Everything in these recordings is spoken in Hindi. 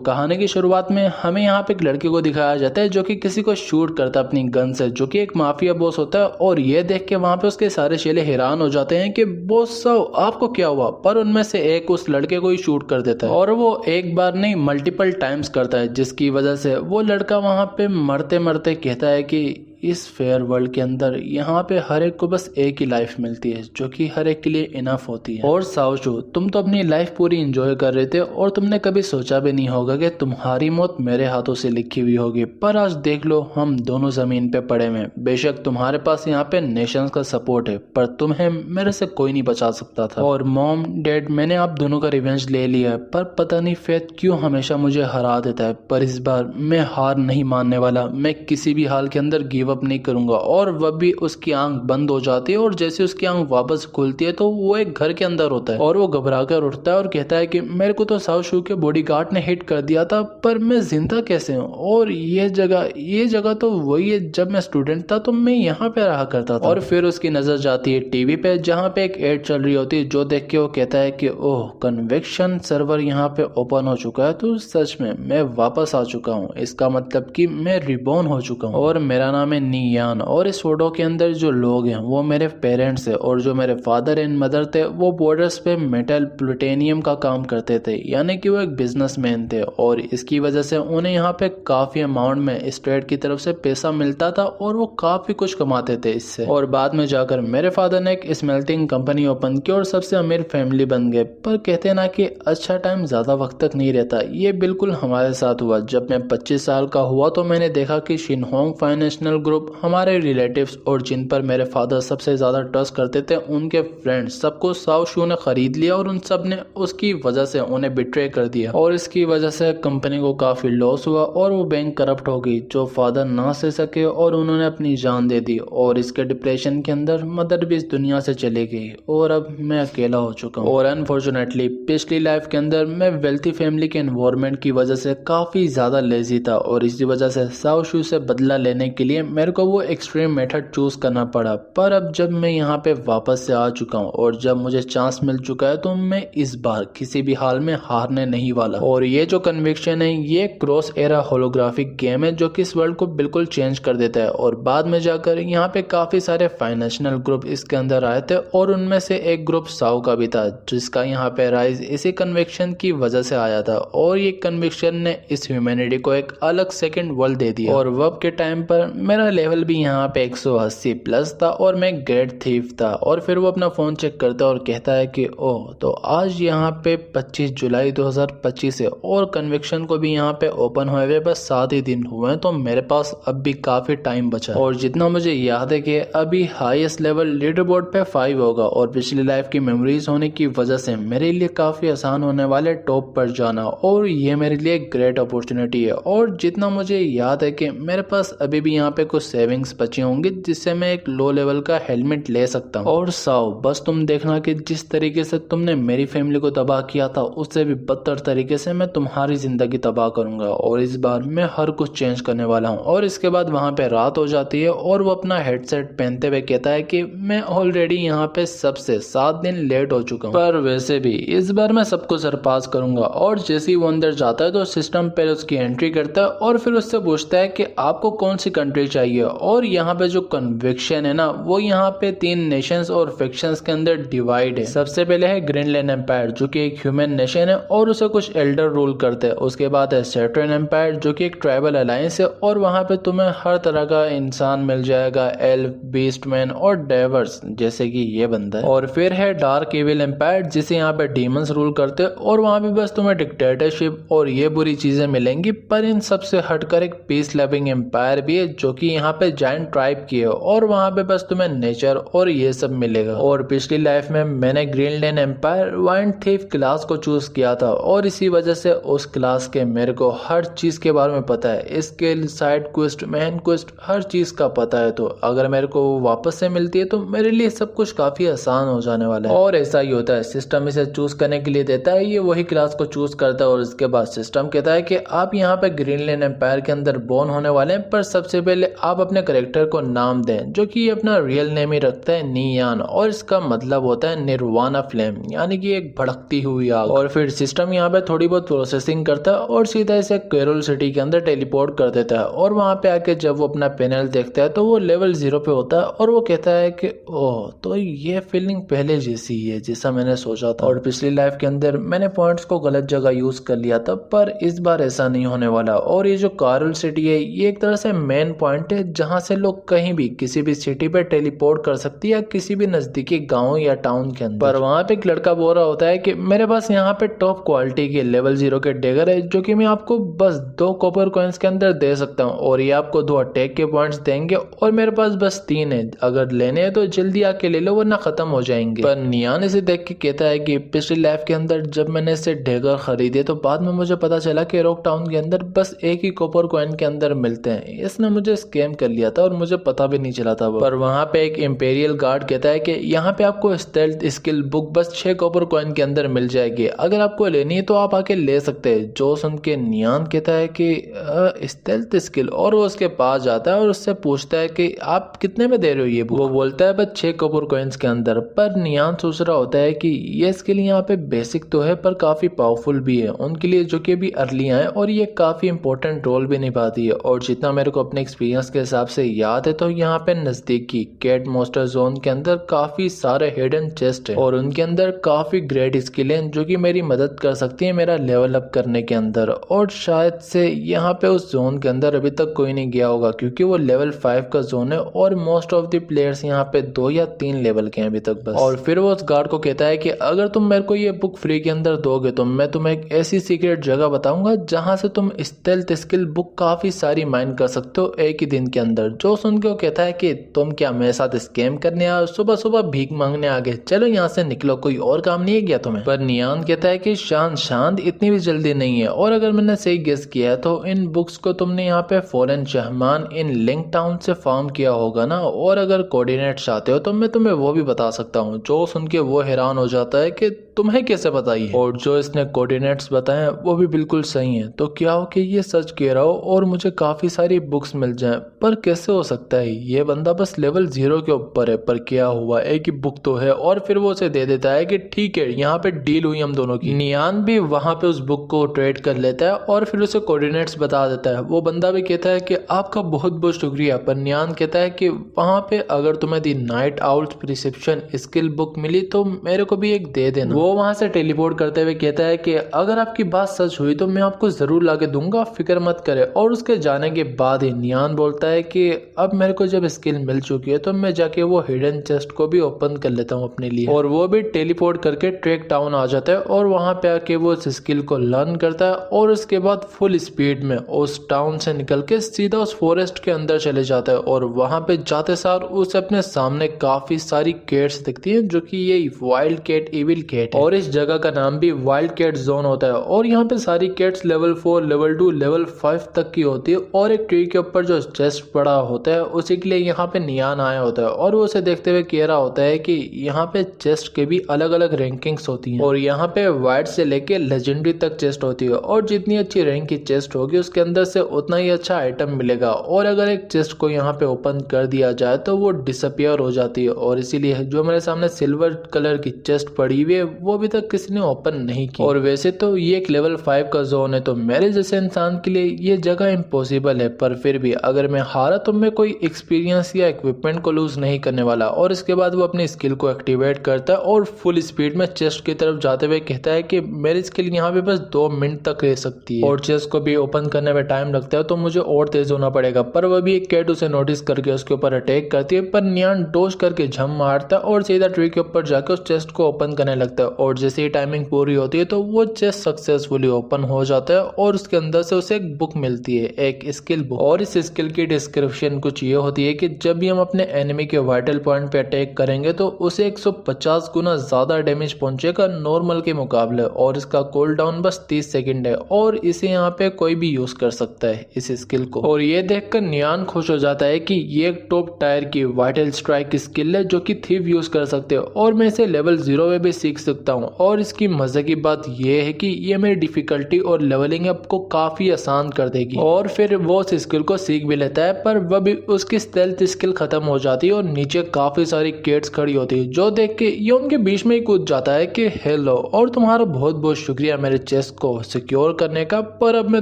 कहानी की शुरुआत में हमें यहाँ पे एक लड़के को दिखाया जाता है जो कि किसी को शूट करता है अपनी गन से, जो कि एक माफिया बॉस होता है। और ये देख के वहाँ पे उसके सारे चेले हैरान हो जाते हैं कि बॉस साहब आपको क्या हुआ। पर उनमें से एक उस लड़के को ही शूट कर देता है और वो एक बार नहीं मल्टीपल टाइम्स करता है, जिसकी वजह से वो लड़का वहाँ पे मरते मरते कहता है कि इस फेयर वर्ल्ड के अंदर यहाँ पे हर एक को बस एक ही लाइफ मिलती है जो कि हर एक के लिए इनफ होती है। और साओशू, तुम तो अपनी लाइफ पूरी एंजॉय कर रहे थे और तुमने कभी सोचा भी नहीं होगा कि तुम्हारी मौत मेरे हाथों से लिखी हुई होगी। पर आज देख लो, हम दोनों जमीन पे पड़े हुए। बेशक तुम्हारे पास यहाँ पे नेशंस का सपोर्ट है, पर तुम्हें मेरे से कोई नहीं बचा सकता था। और मॉम डैड, मैंने आप दोनों का रिवेंज ले लिया है, पर पता नहीं फेथ क्यों हमेशा मुझे हरा देता है। पर इस बार मैं हार नहीं मानने वाला। मैं किसी भी हाल के अंदर गिव अप नहीं करूंगा। और वह भी उसकी आंख बंद हो जाती है और जैसे उसकी आंख वापस खुलती है तो वो एक घर के अंदर होता है और वो घबरा कर उठता है और कहता है कि मेरे को तो साओशू के बॉडीगार्ड ने हिट कर दिया था, पर मैं जिंदा कैसे हूँ। और ये जगह तो वही है जब मैं स्टूडेंट था तो मैं यहाँ पे रहा करता था। और फिर उसकी नजर जाती है टीवी पे, जहाँ पे एक एड चल रही होती है, जो देख के वो कहता है कि ओह, कन्वेक्शन सर्वर यहाँ पे ओपन हो चुका है। तो सच में मैं वापस आ चुका हूँ। इसका मतलब कि मैं रिबॉर्न हो चुका हूँ और मेरा नाम है यान। और इस फोटो के अंदर जो लोग हैं वो मेरे पेरेंट्स हैं और जो मेरे फादर एंड मदर थे वो बॉर्डर्स पे मेटल प्लूटेनियम का काम करते थे, यानी कि वो एक बिजनेसमैन थे। और इसकी वजह से उन्हें यहाँ पे काफी अमाउंट में स्टेट की तरफ से पैसा मिलता था और वो काफी कुछ कमाते थे इससे। और बाद में जाकर मेरे फादर ने एक स्मेल्टिंग कंपनी ओपन की और सबसे अमीर फैमिली बन गए। पर कहते ना कि अच्छा टाइम ज्यादा वक्त तक नहीं रहता। ये बिल्कुल हमारे साथ हुआ। जब मैं 25 साल का हुआ तो मैंने देखा कि शिनहोंग फाइनेंशियल ग्रुप, हमारे रिलेटिव्स और जिन पर मेरे फादर सबसे ज्यादा ट्रस्ट करते थे, उनके फ्रेंड्स सबको साओशू ने खरीद लिया और उन सब ने उसकी वजह से उन्हें बिट्रे कर दिया। और इसकी वजह से कंपनी को काफी लॉस हुआ और वो बैंक करप्ट हो गई, जो फादर ना सह सके और उन्होंने अपनी जान दे दी। और इसके डिप्रेशन के अंदर मदर भी इस दुनिया से चली गई और अब मैं अकेला हो चुका हूँ। और अनफॉर्चुनेटली पिछली लाइफ के अंदर मैं वेल्थी फैमिली के एनवायरनमेंट की वजह से काफी ज्यादा लेजी था और इसी वजह से साओशू से बदला लेने के लिए मेरे को वो एक्सट्रीम मेथड चूज करना पड़ा। पर अब जब मैं यहाँ पे वापस से आ चुका हूँ और जब मुझे चांस मिल चुका है तो मैं इस बार किसी भी हाल में हारने नहीं वाला। और ये जो कन्विक्शन है, ये क्रॉस एरा होलोग्राफिक गेम है जो कि इस वर्ल्ड को बिल्कुल चेंज कर देता है। और बाद में जाकर यहाँ पे काफी सारे फाइनेंशियल ग्रुप इसके अंदर आए थे और उनमें से एक ग्रुप साओ का भी था, जिसका यहाँ पे राइज इसी कन्विक्शन की वजह से आया था। और ये कन्विक्शन ने इस ह्यूमैनिटी को एक अलग सेकेंड वर्ल्ड दे दिया। और वब के टाइम पर मेरा लेवल भी यहाँ पे 180 प्लस था और मैं ग्रेट थीफ था। और फिर वो अपना फोन चेक करता है और कहता है कि ओह, तो आज यहाँ पे 25 जुलाई 2025 है और कन्विक्शन को भी यहाँ पे ओपन हुए हुए बस 7 ही दिन हुए हैं, तो मेरे पास अब भी काफी टाइम बचा है। और जितना मुझे याद है कि अभी हाईएस्ट लेवल लीडर बोर्ड पे 5 होगा और पिछली लाइफ की मेमोरीज होने की वजह से मेरे लिए काफी आसान होने वाले टॉप पर जाना, और ये मेरे लिए एक ग्रेट अपॉर्चुनिटी है। और जितना मुझे याद है कि मेरे पास अभी भी यहाँ पे कुछ सेविंग्स बची होंगी जिससे मैं एक लो लेवल का हेलमेट ले सकता हूँ। और साओ, बस तुम देखना कि जिस तरीके से तुमने मेरी फैमिली को तबाह किया था उससे भी बदतर तरीके से मैं तुम्हारी जिंदगी तबाह करूंगा। और इस बार मैं हर कुछ चेंज करने वाला हूँ। और इसके बाद वहाँ पे रात हो जाती है और वो अपना हेडसेट पहनते हुए कहता है कि मैं ऑलरेडी यहाँ पे सबसे 7 दिन लेट हो चुका हूँ, पर वैसे भी इस बार मैं सबको सरपास करूंगा। और जैसे ही वो अंदर जाता है तो सिस्टम पहले उसकी एंट्री करता है और फिर उससे पूछता है कि आपको कौन सी कंट्री चाहिए। और यहाँ पे जो कन्विक्शन है ना, वो यहाँ पे 3 नेशंस और फैक्शंस के अंदर डिवाइड है। सबसे पहले है ग्रीनलैंड एम्पायर, जो कि एक ह्यूमन नेशन है और उसे कुछ एल्डर रूल करते हैं। उसके बाद है सैटर्न एम्पायर, जो कि एक ट्राइबल अलायंस है और वहाँ पे तुम्हें हर तरह का इंसान मिल जाएगा, एल्फ, बीस्टमैन और डेवर्स, जैसे कि ये बंदा है। और फिर है डार्क एविल एम्पायर, जिसे यहाँ पे डीमंस रूल करते हैं और वहाँ पे बस तुम्हें डिक्टेटरशिप और ये बुरी चीजें मिलेंगी। पर इन सबसे हटकर एक पीस लविंग एम्पायर भी है, जो कि यहाँ पे जायंट ट्राइब की है और वहाँ पे बस तुम्हें नेचर और ये सब मिलेगा। और पिछली लाइफ में मैंने Greenland empire wind thief class को चूज किया था और इसी वजह से उस क्लास के मेरे को हर चीज के बारे में पता है। Skill, side quest, main quest, हर चीज का पता है। तो अगर मेरे को वापस से मिलती है तो मेरे लिए सब कुछ काफी आसान हो जाने वाला है। और ऐसा ही होता है, सिस्टम इसे चूज करने के लिए देता है, ये वही क्लास को चूज करता है और इसके बाद सिस्टम कहता है कि आप यहाँ पे ग्रीनलैंड एम्पायर के अंदर बोर्न होने वाले हैं, पर सबसे पहले आप अपने करेक्टर को नाम दें, जो कि अपना रियल नेम ही रखता है नियान, और इसका मतलब होता है निर्वाणा फ्लेम, यानी कि एक भड़कती हुई आग। और फिर सिस्टम यहाँ पे थोड़ी बहुत प्रोसेसिंग करता है और सीधा इसे कैरोल सिटी के अंदर टेलीपोर्ट कर देता है। और वहां पे आके जब वो अपना पैनल देखता है तो वो लेवल 0 पे होता है और वो कहता है कि ओह, तो ये फीलिंग पहले जैसी ही है जैसा मैंने सोचा था, और पिछली लाइफ के अंदर मैंने पॉइंट्स को गलत जगह यूज कर लिया था, पर इस बार ऐसा नहीं होने वाला। और ये जो कैरोल सिटी है ये एक तरह से मेन पॉइंट है जहां से लोग कहीं भी किसी भी सिटी पे टेलीपोर्ट कर सकती है या किसी भी नजदीकी गाँव या टाउन के अंदर। पर वहां पे एक लड़का बोल रहा होता है कि मेरे पास यहाँ पे टॉप क्वालिटी के लेवल 0 के डेगर है, जो कि मैं आपको बस 2 कॉपर कॉइन्स के अंदर दे सकता हूँ, और ये आपको 2 अटैक के पॉइंट्स देंगे, और मेरे पास बस 3 है, अगर लेने हैं तो जल्दी आके ले लो वरना खत्म हो जाएंगे। पर नियान इसे देख के कहता है कि पिछली लाइफ के अंदर जब मैंने इसे डेगर खरीदे तो बाद में मुझे पता चला कि रॉक टाउन के अंदर बस एक ही कॉपर कॉइन के अंदर मिलते हैं, इसने मुझे स्कैम कर लिया था और मुझे पता भी नहीं चला था वो। पर वहां पे एक इंपेरियल गार्ड कहता है कि यहाँ पे आपको स्टेल्थ स्किल बुक बस 6 कॉपर कॉइन के अंदर मिल जाएगी, अगर आपको लेनी है तो आप आके ले सकते हैं। जो सुन के नियान कहता है कि स्टेल्थ स्किल, और वो उसके पास जाता है और उससे पूछता है कि आप कितने में दे रहे हो ये बुक। वो बोलता है बस 6 कॉपर कॉइन्स के अंदर। पर नियान सोच रहा होता है कि ये स्किल यहाँ पे बेसिक तो है पर काफी पावरफुल भी है उनके लिए जो कि अभी अर्ली है, और ये काफी इंपॉर्टेंट रोल भी निभाती है। और जितना मेरे को अपने एक्सपीरियंस के हिसाब से याद है तो यहाँ पे नजदीकी कैट मोस्टर जोन के अंदर काफी सारे हिडन चेस्ट है और उनके अंदर काफी ग्रेट स्किल है जो कि मेरी मदद कर सकती है मेरा लेवल अप करने के अंदर। और शायद से यहाँ पे उस जोन के अंदर अभी तक कोई नहीं गया होगा क्योंकि वो लेवल 5 का जोन है और मोस्ट ऑफ द प्लेयर्स यहाँ पे 2 या 3 लेवल के हैं अभी तक बस। और फिर वो उस गार्ड को कहता है कि अगर तुम मेरे को ये बुक फ्री के अंदर दोगे तो मैं तुम्हें एक ऐसी सीक्रेट जगह बताऊंगा जहां से तुम स्टेल्थ स्किल बुक काफी सारी माइन कर सकते हो एक ही दिन के अंदर। जो सुन के वो कहता है कि तुम क्या मेरे साथ स्कैम करने आए, सुबह सुबह भीख मांगने आ गए, चलो यहाँ से निकलो, कोई और काम नहीं है क्या तुम्हें। पर नियान कहता है कि शांत इतनी भी जल्दी नहीं है, और अगर मैंने सही गेस किया है तो इन बुक्स को तुमने यहाँ पे फॉरेन शहमान इन लिंक टाउन से फार्म किया होगा ना, और अगर कोऑर्डिनेट चाहते हो तो मैं तुम्हें वो भी बता सकता हूँ। जो सुन के वो हैरान हो जाता है कि तुम्हें कैसे पता ही है, और जो इसने कोऑर्डिनेट्स बताए वो भी बिल्कुल सही हैं। तो क्या हो कि ये सच कह रहा हो और मुझे काफी सारी बुक्स मिल जाएं, पर कैसे हो सकता है, ये बंदा बस लेवल 0 के ऊपर है। पर क्या हुआ, एक ही बुक तो है। और फिर वो उसे दे देता है कि ठीक है, यहाँ पे डील हुई हम दोनों की। नियान भी वहां पे उस बुक को ट्रेड कर लेता है और फिर उसे कोऑर्डिनेट्स बता देता है। वो बंदा भी कहता है कि आपका बहुत बहुत शुक्रिया। पर नियान कहता है कि वहां पे अगर तुम्हें the night out prescription skill book मिली तो मेरे को भी एक दे देना। वो वहां से टेलीपोर्ट करते हुए कहता है कि अगर आपकी बात सच हुई तो मैं आपको जरूर लाके दूंगा, फिक्र मत करे। और उसके जाने के बाद ही नियान बोलता है कि अब मेरे को जब स्किल मिल चुकी है तो मैं जाके वो हिडन चेस्ट को भी ओपन कर लेता हूँ अपने लिए। और वो भी टेलीपोर्ट करके ट्रैक टाउन आ जाता है और वहां पे आके वो उस स्किल को लर्न करता है और उसके बाद फुल स्पीड में उस टाउन से निकल के सीधा उस फॉरेस्ट के अंदर चले जाता है। और वहां पे जाते सार उसे अपने सामने काफी सारी कैट्स दिखती हैं जो कि ये वाइल्ड कैट इविल कैट है, और इस जगह का नाम भी वाइल्ड कैट जोन होता है। और यहाँ पे सारी कैट्स लेवल 4 लेवल 2 लेवल 5 तक की होती है, और एक ट्री के ऊपर जो चेस्ट पड़ा होता है उसी के लिए यहाँ पे नियान आया होता है। और वो उसे देखते हुए कह रहा होता है कि यहाँ पे चेस्ट के भी अलग अलग रैंकिंग्स होती हैं, और यहाँ पे वाइट से लेके लेजेंडरी तक चेस्ट होती है, और जितनी अच्छी रैंक की चेस्ट होगी उसके अंदर से उतना ही अच्छा आइटम मिलेगा। और अगर एक चेस्ट को यहाँ पे ओपन कर दिया जाए तो वो डिसअपियर हो जाती है, और इसीलिए जो मेरे सामने सिल्वर कलर की चेस्ट पड़ी हुई है वो अभी तक किसी ने ओपन नहीं की। और वैसे तो ये एक लेवल 5 का जोन है तो मेरे जैसे इंसान के लिए ये जगह इम्पॉसिबल है, पर फिर भी अगर मैं हारा तो मैं कोई एक्सपीरियंस या इक्विपमेंट को लूज नहीं करने वाला। और इसके बाद वो अपनी स्किल को एक्टिवेट करता है और फुल स्पीड में चेस्ट की तरफ जाते हुए कहता है कि मेरी स्किल यहाँ पे बस 2 मिनट तक रह सकती है, और चेस्ट को भी ओपन करने में टाइम लगता है तो मुझे और तेज होना पड़ेगा। पर वह भी एक कैट उसे नोटिस करके उसके ऊपर अटैक करती है, पर नियान डोज करके झम मारता है और सीधा ट्री के ऊपर जाकर उस चेस्ट को ओपन करने लगता है। और जैसे ही टाइमिंग पूरी होती है तो वो चेस्ट सक्सेसफुली ओपन हो जाता है और उसके अंदर से उसे एक बुक मिलती है, एक स्किल बुक। और इस स्किल की डिस्क्रिप्शन कुछ ये होती है कि जब भी हम अपने एनिमी के वाइटल पॉइंट पे अटैक करेंगे तो उसे 150 गुना ज्यादा डैमेज पहुंचेगा नॉर्मल के मुकाबले, और इसका कूल डाउन बस 30 सेकंड है, और इसे यहाँ पे कोई भी यूज कर सकता है इस स्किल को। और ये देखकर नियान खुश हो जाता है कि ये एक टॉप टायर की वाइटल स्ट्राइक स्किल है जो कि थीव यूज कर सकते हो, और मैं इसे लेवल 0 में भी सीख सकता सकता हूँ। और इसकी मजे की बात यह है कि ये मेरी डिफिकल्टी और लेवलिंग अप को काफी आसान कर देगी। और फिर वो उस स्किल को सीख भी लेता है, पर वह भी उसकी स्टेल्थ स्किल खत्म हो जाती है और नीचे काफी सारी केट्स खड़ी होती है, जो देख के ये उनके बीच में ही कूद जाता है कि हेलो और तुम्हारा बहुत बहुत शुक्रिया मेरे चेस्ट को सिक्योर करने का, पर अब मैं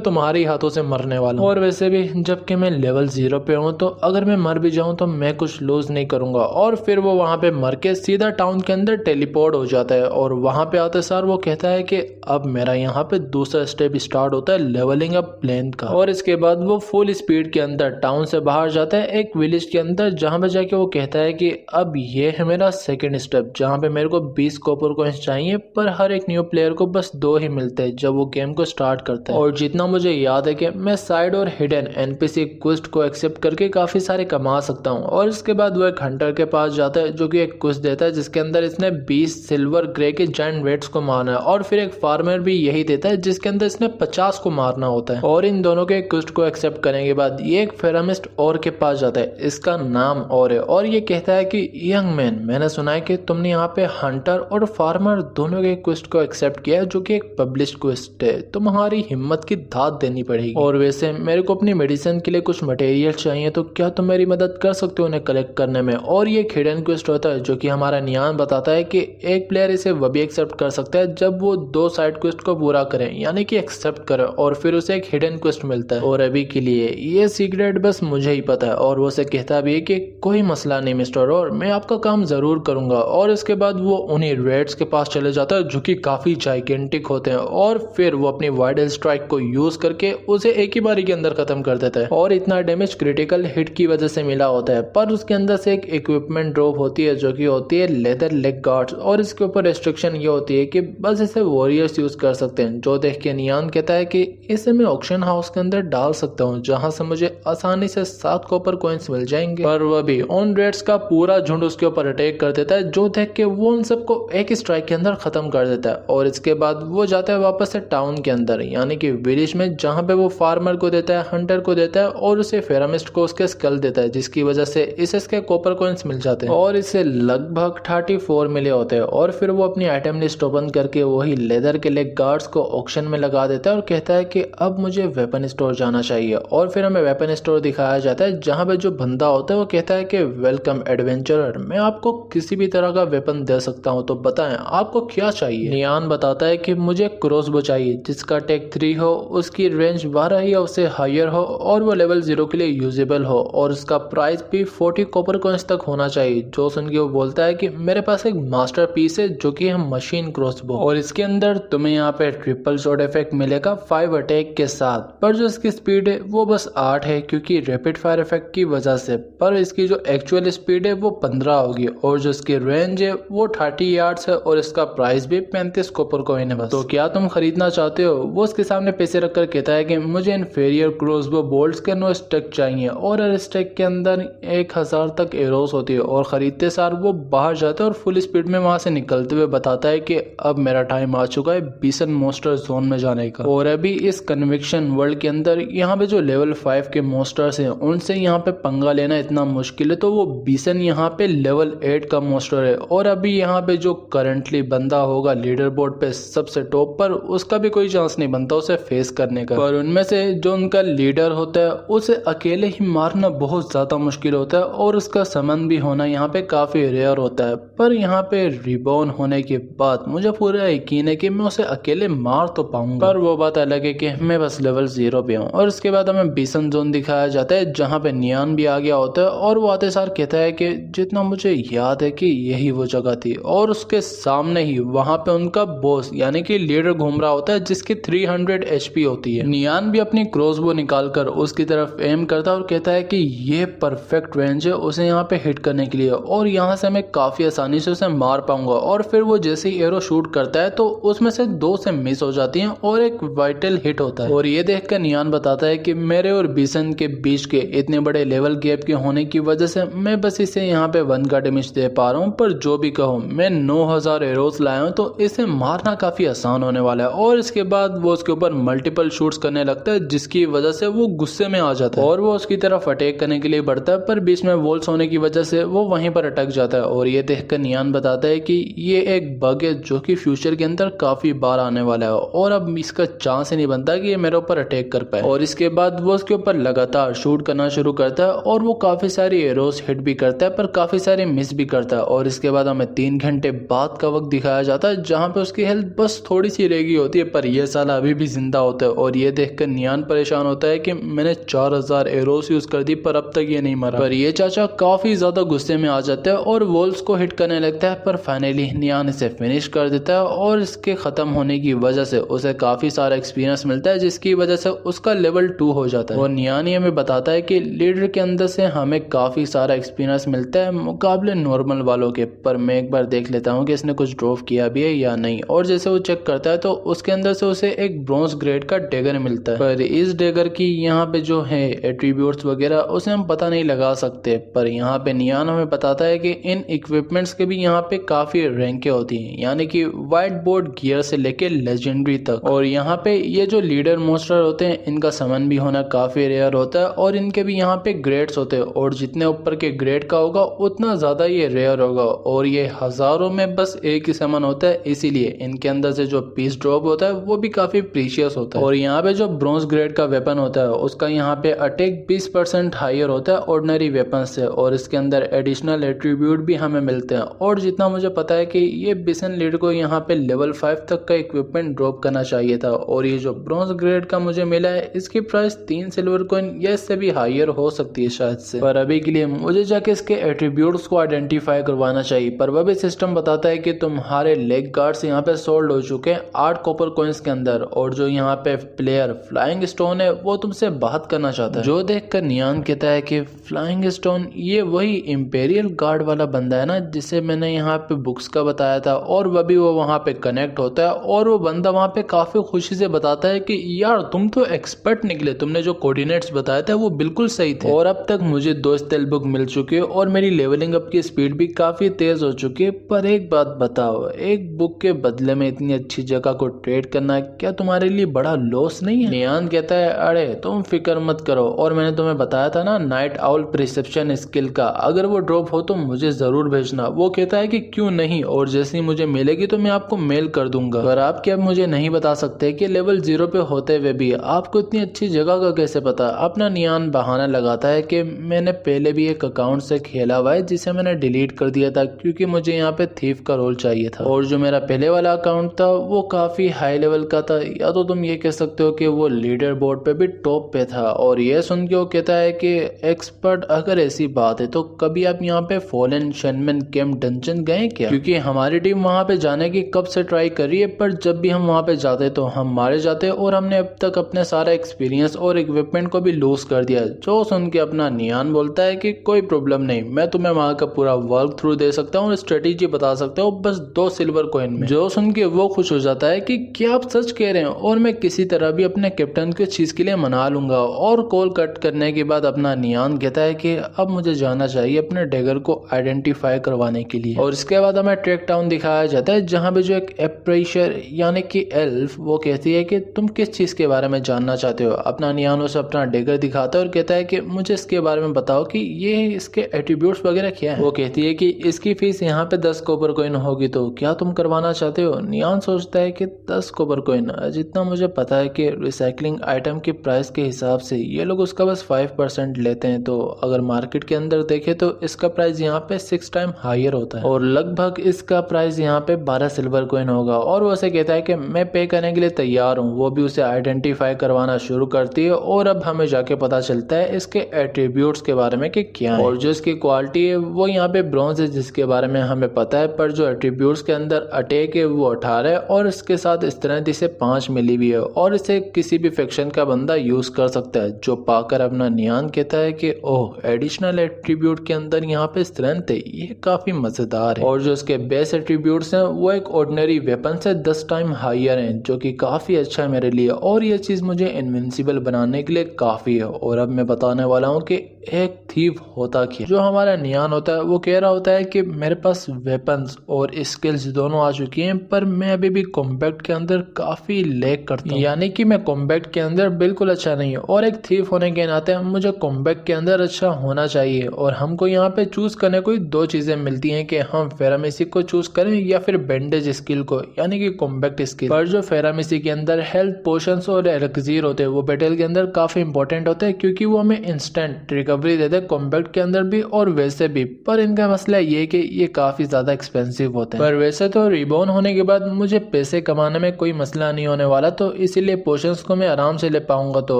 तुम्हारे हाथों से मरने वाला हूँ। और वैसे भी जबकि मैं लेवल 0 पे हूँ, तो अगर मैं मर भी जाऊँ तो मैं कुछ लूज नहीं करूंगा। और फिर वो वहां पे मर के सीधा टाउन के अंदर टेलीपोर्ट हो जाता है और वहां पे आते सार वो कहता है कि अब मेरा यहाँ पे दूसरा स्टेप स्टार्ट होता है लेवलिंग अप प्लेन का। और इसके बाद वो फुल स्पीड के अंदर टाउन से बाहर जाता है एक विलेज के अंदर, जहां पे जाके वो कहता है कि अब ये है मेरा सेकंड स्टेप, जहां पे मेरे को 20 कॉपर कॉइंस चाहिए, पर हर एक न्यू प्लेयर को बस 2 ही मिलते हैं जब वो गेम को स्टार्ट करता है। और जितना मुझे याद है कि मैं साइड और हिडन एनपीसी क्वेस्ट को एक्सेप्ट करके काफी सारे कमा सकता हूँ। और इसके बाद वो एक हंटर के पास जाता है जो कि एक क्वेस्ट देता है जिसके अंदर इसने 20 सिल्वर ग्रे के जायंट रेड्स को मारना है। और फिर एक फार्मर भी यही देता है जिसके अंदर इसने 50 को मारना होता है। और इन दोनों के क्वेस्ट को एक्सेप्ट करने के बाद ये एक फेरामिस्ट और के पास जाता है, इसका नाम और है, और ये कहता है कि यंग मैन, मैंने सुना है कि तुमने यहाँ पे हंटर और फार्मर दोनों के क्वेस्ट को एक्सेप्ट किया है जो कि एक पब्लिश्ड क्वेस्ट है, तुम्हारी हिम्मत की दाद देनी पड़ेगी। और वैसे मेरे को अपनी मेडिसिन के लिए कुछ मटेरियल चाहिए, तो क्या तुम मेरी मदद कर सकते हो उन्हें कलेक्ट करने में। और ये एक हिडन क्वेस्ट होता है जो कि हमारा नियान बताता है कि एक प्लेयर इसे वो भी एक्सेप्ट कर सकता है जब वो 2 साइड क्वेस्ट को पूरा करे, यानी कि एक्सेप्ट करे, और फिर उसे एक हिडन क्वेस्ट मिलता है। और अभी के लिए ये सीक्रेट बस मुझे ही पता है। और वो उसे कहता भी है कि कोई मसला नहीं मिस्टर, और मैं आपका काम जरूर करूंगा। और इसके बाद वो उन्हीं रेड्स के पास चले जाता है जो कि काफी जाइगेंटिक होते हैं, और फिर वो अपनी वाइडल स्ट्राइक को यूज करके उसे एक ही बारी के अंदर खत्म कर देता है। और इतना डैमेज क्रिटिकल हिट की वजह से मिला होता है, पर उसके अंदर से एक इक्विपमेंट ड्रॉप होती है जो कि होती है लेदर लेग गार्ड्स। और इसके ऊपर रेस्ट्रिक्शन ये होती है कि बस इसे वॉरियर्स यूज कर सकते हैं, जो देख के नियान कहता है कि इसे मैं ऑक्शन हाउस के अंदर डाल सकता हूँ जहां से मुझे आसानी से 7 कॉपर कॉइंस मिल जाएंगे। पर वह भी ऑन रेड्स का पूरा झुंड उसके ऊपर अटैक कर देता है, जो देख के वो उन सबको एक स्ट्राइक के अंदर खत्म कर देता है। और इसके बाद वो जाता है वापस से टाउन के अंदर, यानी कि विलेज में, जहां पे वो फार्मर को देता है, हंटर को देता है और उसे फेरामिस्ट को उसके स्कल देता है, जिसकी वजह से इसे इसके कॉपर कॉइंस मिल जाते हैं। और इसे लगभग 34 मिले होते हैं। और फिर वो अपनी आइटम लिस्ट ओपन करके वही लेदर के लेग गार्ड्स को ऑक्शन में लगा देता है और कहता है कि अब मुझे वेपन स्टोर जाना चाहिए। और फिर हमें वेपन स्टोर दिखाया जाता है जहां पे जो बंदा होता है वो कहता है कि वेलकम एडवेंचरर, मैं आपको किसी भी तरह का वेपन दे सकता हूं, तो बताएं आपको क्या चाहिए। नियान बताता है कि मुझे क्रॉसबो चाहिए जिसका टेक 3 हो, उसकी रेंज 12 या उससे हायर हो, और वो लेवल 0 के लिए यूजेबल हो, और उसका प्राइस भी 40 कॉपर कॉइंस तक होना चाहिए। जो सुन के वो बोलता है कि मेरे पास एक मास्टर पीस है जो कि है मशीन क्रॉसबो, और इसके अंदर तुम्हें यहाँ पे ट्रिपल शॉट इफेक्ट मिलेगा 5 अटैक के साथ, पर जो इसकी स्पीड है वो बस 8 है क्योंकि रैपिड फायर इफेक्ट की वजह से, पर इसकी जो एक्चुअल स्पीड है वो 15 होगी, और जो इसकी रेंज है वो 30 यार्ड्स है, और इसका प्राइस भी 35 कॉपर कॉइन है बस। तो क्या तुम खरीदना चाहते हो। वो उसके सामने पैसे रखकर कहता है कि मुझे इन्फीरियर क्रॉसबो बोल्ट्स के 9 स्टैक चाहिए, और हर स्टैक के अंदर 1000 तक एरोस होती है। और खरीदते सार वो बाहर जाता है और फुल स्पीड में वहां से निकलते हुए बताता है कि अब मेरा टाइम आ चुका है बीसन मोस्टर जोन में जाने का। और अभी इस कन्विक्शन वर्ल्ड के अंदर यहाँ पे जो लेवल 5 के मोस्टर्स हैं उनसे यहाँ पे पंगा लेना इतना मुश्किल है, तो वो बीसन यहाँ पे लेवल 8 का मोस्टर है। और अभी यहाँ पे जो करंटली बंदा होगा लीडर बोर्ड पे सबसे टॉप पर, उसका भी कोई चांस नहीं बनता उसे फेस करने का। पर उनमें से जो उनका लीडर होता है उसे अकेले ही मारना बहुत ज्यादा मुश्किल होता है, और उसका समन भी होना यहाँ पे काफी रेयर होता है। पर यहाँ पे रिबॉर्न होने के बाद मुझे पूरा यकीन है कि मैं उसे अकेले मार तो पाऊंगा, पर वो बात अलग है कि मैं बस लेवल 0 पे हूँ। और इसके बाद हमें बीसन जोन दिखाया जाता है जहाँ पे नियान भी आ गया होता है, और वो आते सार कहता है कि जितना मुझे याद है कि यही वो जगह थी, और उसके सामने ही वहाँ पे उनका बॉस यानी कि लीडर घूम रहा होता है जिसकी 300 HP होती है। नियान भी अपनी क्रॉसबो निकालकर उसकी तरफ एम करता है और कहता है कि ये परफेक्ट रेंज है उसे यहाँ पे हिट करने के लिए, और यहाँ से मैं काफी आसानी से उसे मार पाऊंगा। और फिर वो जैसे ही एरो शूट करता है तो उसमें से 2 से मिस हो जाती हैं और एक वाइटल हिट होता है। और ये देखकर नियान बताता है कि मेरे और बीसन के बीच के इतने बड़े लेवल गैप के होने की वजह से मैं बस इसे यहाँ पे 1 का डैमेज दे पा रहा हूँ, पर जो भी कहो मैं 9000 एरोस लाया हूँ, तो इसे मारना काफी आसान होने वाला है। और इसके बाद वो उसके ऊपर मल्टीपल शूट्स करने लगता है जिसकी वजह से वो गुस्से में आ जाता है और वो उसकी तरफ अटैक करने के लिए बढ़ता है, पर बीच में वॉल्स होने की वजह से वो वहीं पर अटक जाता है। और ये देखकर नियान बताता है कि ये एक एक बग है जो कि फ्यूचर के अंदर काफी बार आने वाला है और अब इसका चांस ही नहीं बनता कि ये मेरे ऊपर अटैक कर पाए। और इसके बाद वो उसके ऊपर लगातार शूट करना शुरू करता है और वो काफी सारी एरोस हिट भी करता है पर काफी सारे मिस भी करता है। और इसके बाद हमें 3 घंटे बाद का वक्त दिखाया जाता है जहाँ पे उसकी हेल्थ बस थोड़ी सी रह गई होती है पर यह साला अभी भी जिंदा होता है। और ये देखकर नियान परेशान होता है कि मैंने 4000 एरोस यूज कर दी पर अब तक ये नहीं मरा। पर ये चाचा काफी ज्यादा गुस्से में आ जाता है और वॉल्स को हिट करने लगता है पर फाइनली नियान इसे फिनिश कर देता है और इसके खत्म होने की वजह से उसे काफी सारा एक्सपीरियंस मिलता है जिसकी वजह से उसका लेवल 2 हो जाता है। और नियान हमें बताता है कि लीडर के अंदर से हमें काफी सारा एक्सपीरियंस मिलता है मुकाबले नॉर्मल वालों के। पर मैं एक बार देख लेता हूँ कि इसने कुछ ड्रॉप किया भी है या नहीं। और जैसे वो चेक करता है तो उसके अंदर से उसे एक ब्रॉन्ज ग्रेड का डेगर मिलता है। पर इस डेगर की यहाँ पे जो है एट्रीब्यूट्स वगैरह उसे हम पता नहीं लगा सकते। पर यहाँ पे नियान हमें बताता है कि इन इक्विपमेंट्स के भी यहाँ पे काफी रैंकें होती हैं यानी कि व्हाइट बोर्ड गियर से लेके लेजेंडरी तक। और यहाँ पे ये जो लीडर मोस्टर होते हैं इनका समन भी होना काफी रेयर होता है और इनके भी यहाँ पे ग्रेड्स होते हैं और जितने ऊपर के ग्रेड का होगा उतना ज्यादा ये रेयर होगा। और ये हजारों में बस एक ही समन होता है इसीलिए इनके अंदर से जो पीस ड्रॉप होता है वो भी काफी प्रीशियस होता है। और यहाँ पे जो ब्रॉन्ज ग्रेड का वेपन होता है उसका यहाँ पे अटैक 20% हायर होता है ऑर्डिनरी वेपन से और इसके अंदर एडिशनल एट्रीब्यूट भी हमें मिलते हैं। और जितना मुझे पता है कि ये बिसन लीड को यहाँ पे लेवल 5 तक का इक्विपमेंट ड्रॉप करना चाहिए था। और ये जो ब्रॉन्ज ग्रेड का मुझे मिला है इसकी प्राइस 3 सिल्वर कॉइन या इससे भी हायर हो सकती है शायद से। पर अभी के लिए मुझे जाके इसके एट्रीब्यूट्स को आइडेंटिफाई करवाना चाहिए। पर वह भी सिस्टम बताता है कि तुम्हारे लेग गार्ड्स यहाँ पे सोल्ड हो चुके हैं 8 कॉपर कॉइन्स के अंदर और जो यहाँ पे प्लेयर फ्लाइंग स्टोन है वो तुमसे बात करना चाहता है। जो देखकर नियान कहता है कि फ्लाइंग स्टोन ये वही इंपेरियल गार्ड वाला बंदा है ना जिसे मैंने यहाँ पे बुक्स का बताया था। और वह भी वो वहाँ पे कनेक्ट होता है और वो बंदा वहाँ पे काफी खुशी से बताता है कि यार तुम तो एक्सपर्ट निकले, तुमने जो कोऑर्डिनेट्स बताए थे वो बिल्कुल सही थे और अब तक मुझे 2 स्टेल बुक मिल चुकी है और मेरी लेवलिंग अप की स्पीड भी काफी तेज हो चुकी है। पर एक बात बताओ, एक बुक के बदले में इतनी अच्छी जगह को ट्रेड करना क्या तुम्हारे लिए बड़ा लॉस नहीं है? नियान कहता है अरे तुम फिक्र मत करो और मैंने तुम्हें बताया था ना नाइट आउल प्रिसेप्शन स्किल का, अगर वो ड्रॉप हो तो मुझे जरूर भेजना। वो कहता है कि क्यों नहीं और जैसे ही मुझे मिलेगी तो मैं आपको मेल कर दूंगा। पर आप क्या मुझे नहीं बता सकते कि लेवल 0 पे होते हुए भी आपको इतनी अच्छी जगह का कैसे पता? अपना नियान बहाना लगाता है कि मैंने पहले भी एक अकाउंट से खेला हुआ है जिसे मैंने डिलीट कर दिया था क्योंकि मुझे यहाँ पे थीफ का रोल चाहिए था और जो मेरा पहले वाला अकाउंट था वो काफी हाई लेवल का था, या तो तुम ये कह सकते हो कि वो लीडर बोर्ड पे भी टॉप पे था। और ये सुन के वो कहता है कि एक्सपर्ट अगर ऐसी बात है तो कभी आप यहाँ पे फॉलन शेनमैन कैंप डंजन गए क्या? क्योंकि हमारी टीम वहाँ पे जाने की कब से ट्राई कर रही है पर जब भी हम वहाँ पे जाते तो हम मारे जाते और हमने अब तक अपने सारा एक्सपीरियंस और इक्विपमेंट को भी लूज कर दिया। जो सुन के अपना नियान बोलता है कि कोई प्रॉब्लम नहीं, मैं तुम्हें वहाँ का पूरा वर्क थ्रू दे सकता हूँ और स्ट्रेटेजी बता सकता हूँ बस 2 सिल्वर कॉइन में। जो सुन के वो खुश हो जाता है कि क्या आप सच कह रहे हैं और मैं किसी तरह भी अपने कैप्टन को चीज के लिए मना लूंगा। और कॉल कट करने के बाद अपना नियान कहता है कि अब मुझे जाना चाहिए अपने डेगर को आइडेंटिफाई करवाने के लिए। और इसके बाद हमें ट्रैक टाउन दिखाया जाता है जहाँ पे जो एक एप्रेशर यानी कि एल्फ वो कहती है कि तुम किस चीज के बारे में जानना चाहते हो। अपना नियान उसे अपना डेगर दिखाता है और कहता है कि मुझे इसके बारे में बताओ कि ये इसके एट्रीब्यूट्स वगैरह क्या है। वो कहती है कि इसकी फीस यहाँ पे 10 कॉपर कॉइन होगी, तो क्या तुम करवाना चाहते हो? नियान सोचता है कि 10 कॉपर कॉइन, जितना मुझे पता है कि रिसाइकलिंग आइटम के प्राइस के हिसाब से ये लोग उसका बस 5% लेते हैं, तो अगर मार्केट के अंदर देखे तो इसका प्राइस यहाँ पे 6 टाइम हायर होता है और लगभग इसका प्राइस यहाँ पे 12 सिल्वर कॉइन होगा। और वो उसे कहता है कि मैं पे करने के लिए तैयार हूँ। वो भी उसे आइडेंटिफाई करवाना शुरू करती है और अब हमें जाके पता चलता है इसके एट्रीब्यूट्स के बारे में कि क्या है। और जो इसकी क्वालिटी है वो यहाँ पे ब्रॉन्ज है जिसके बारे में हमें पता है, पर जो एट्रीब्यूट्स के अंदर अटैक है वो 18 है और इसके साथ स्ट्रेंथ इसे 5 मिली हुई है और इसे किसी भी फैक्शन का बंदा यूज कर सकता है। जो पाकर अपना नियान कहता है कि ओह एडिशनल एट्रीब्यूट के अंदर यहाँ पे स्ट्रेंथ है, ये काफी मजेदार है। और जो इसके बेस एट्रीब्यूट्स हैं वो एक ऑर्डिनरी वेपन से 10 टाइम हायर हैं जो कि काफी अच्छा है मेरे लिए और ये चीज मुझे इनविंसिबल बनाने के लिए काफी है। और अब मैं बताने वाला हूँ कि एक थीफ होता क्या। जो हमारा नियान होता है वो कह रहा होता है कि मेरे पास वेपन्स और स्किल्स दोनों आ चुकी हैं पर मैं अभी भी कॉम्बैट के अंदर काफी लैग करता हूँ, यानी कि मैं कॉम्बैट के अंदर बिल्कुल अच्छा नहीं हूँ और एक थीफ होने के नाते मुझे कॉम्बैट के अंदर अच्छा होना चाहिए। और हमको यहाँ पे चूज करने को 2 चीजें मिलती हैं कि हम फेरामेसी को चूज करें या फिर बैंडेज स्किल को यानी कि कॉम्बैक्ट स्किल। पर जो फेरामिसी के अंदर हेल्थ पोशंस और एलिक्सिर होते हैं वो बैटल के अंदर काफी इंपॉर्टेंट होते हैं क्योंकि वो हमें इंस्टेंट रिकवरी देते हैं कॉम्बैक्ट के अंदर भी और वैसे भी। पर इनका मसला ये कि ये काफी ज्यादा एक्सपेंसिव होते हैं। पर वैसे तो रिबॉर्न होने के बाद मुझे पैसे कमाने में कोई मसला नहीं होने वाला, तो इसीलिए पोशंस को मैं आराम से ले पाऊंगा। तो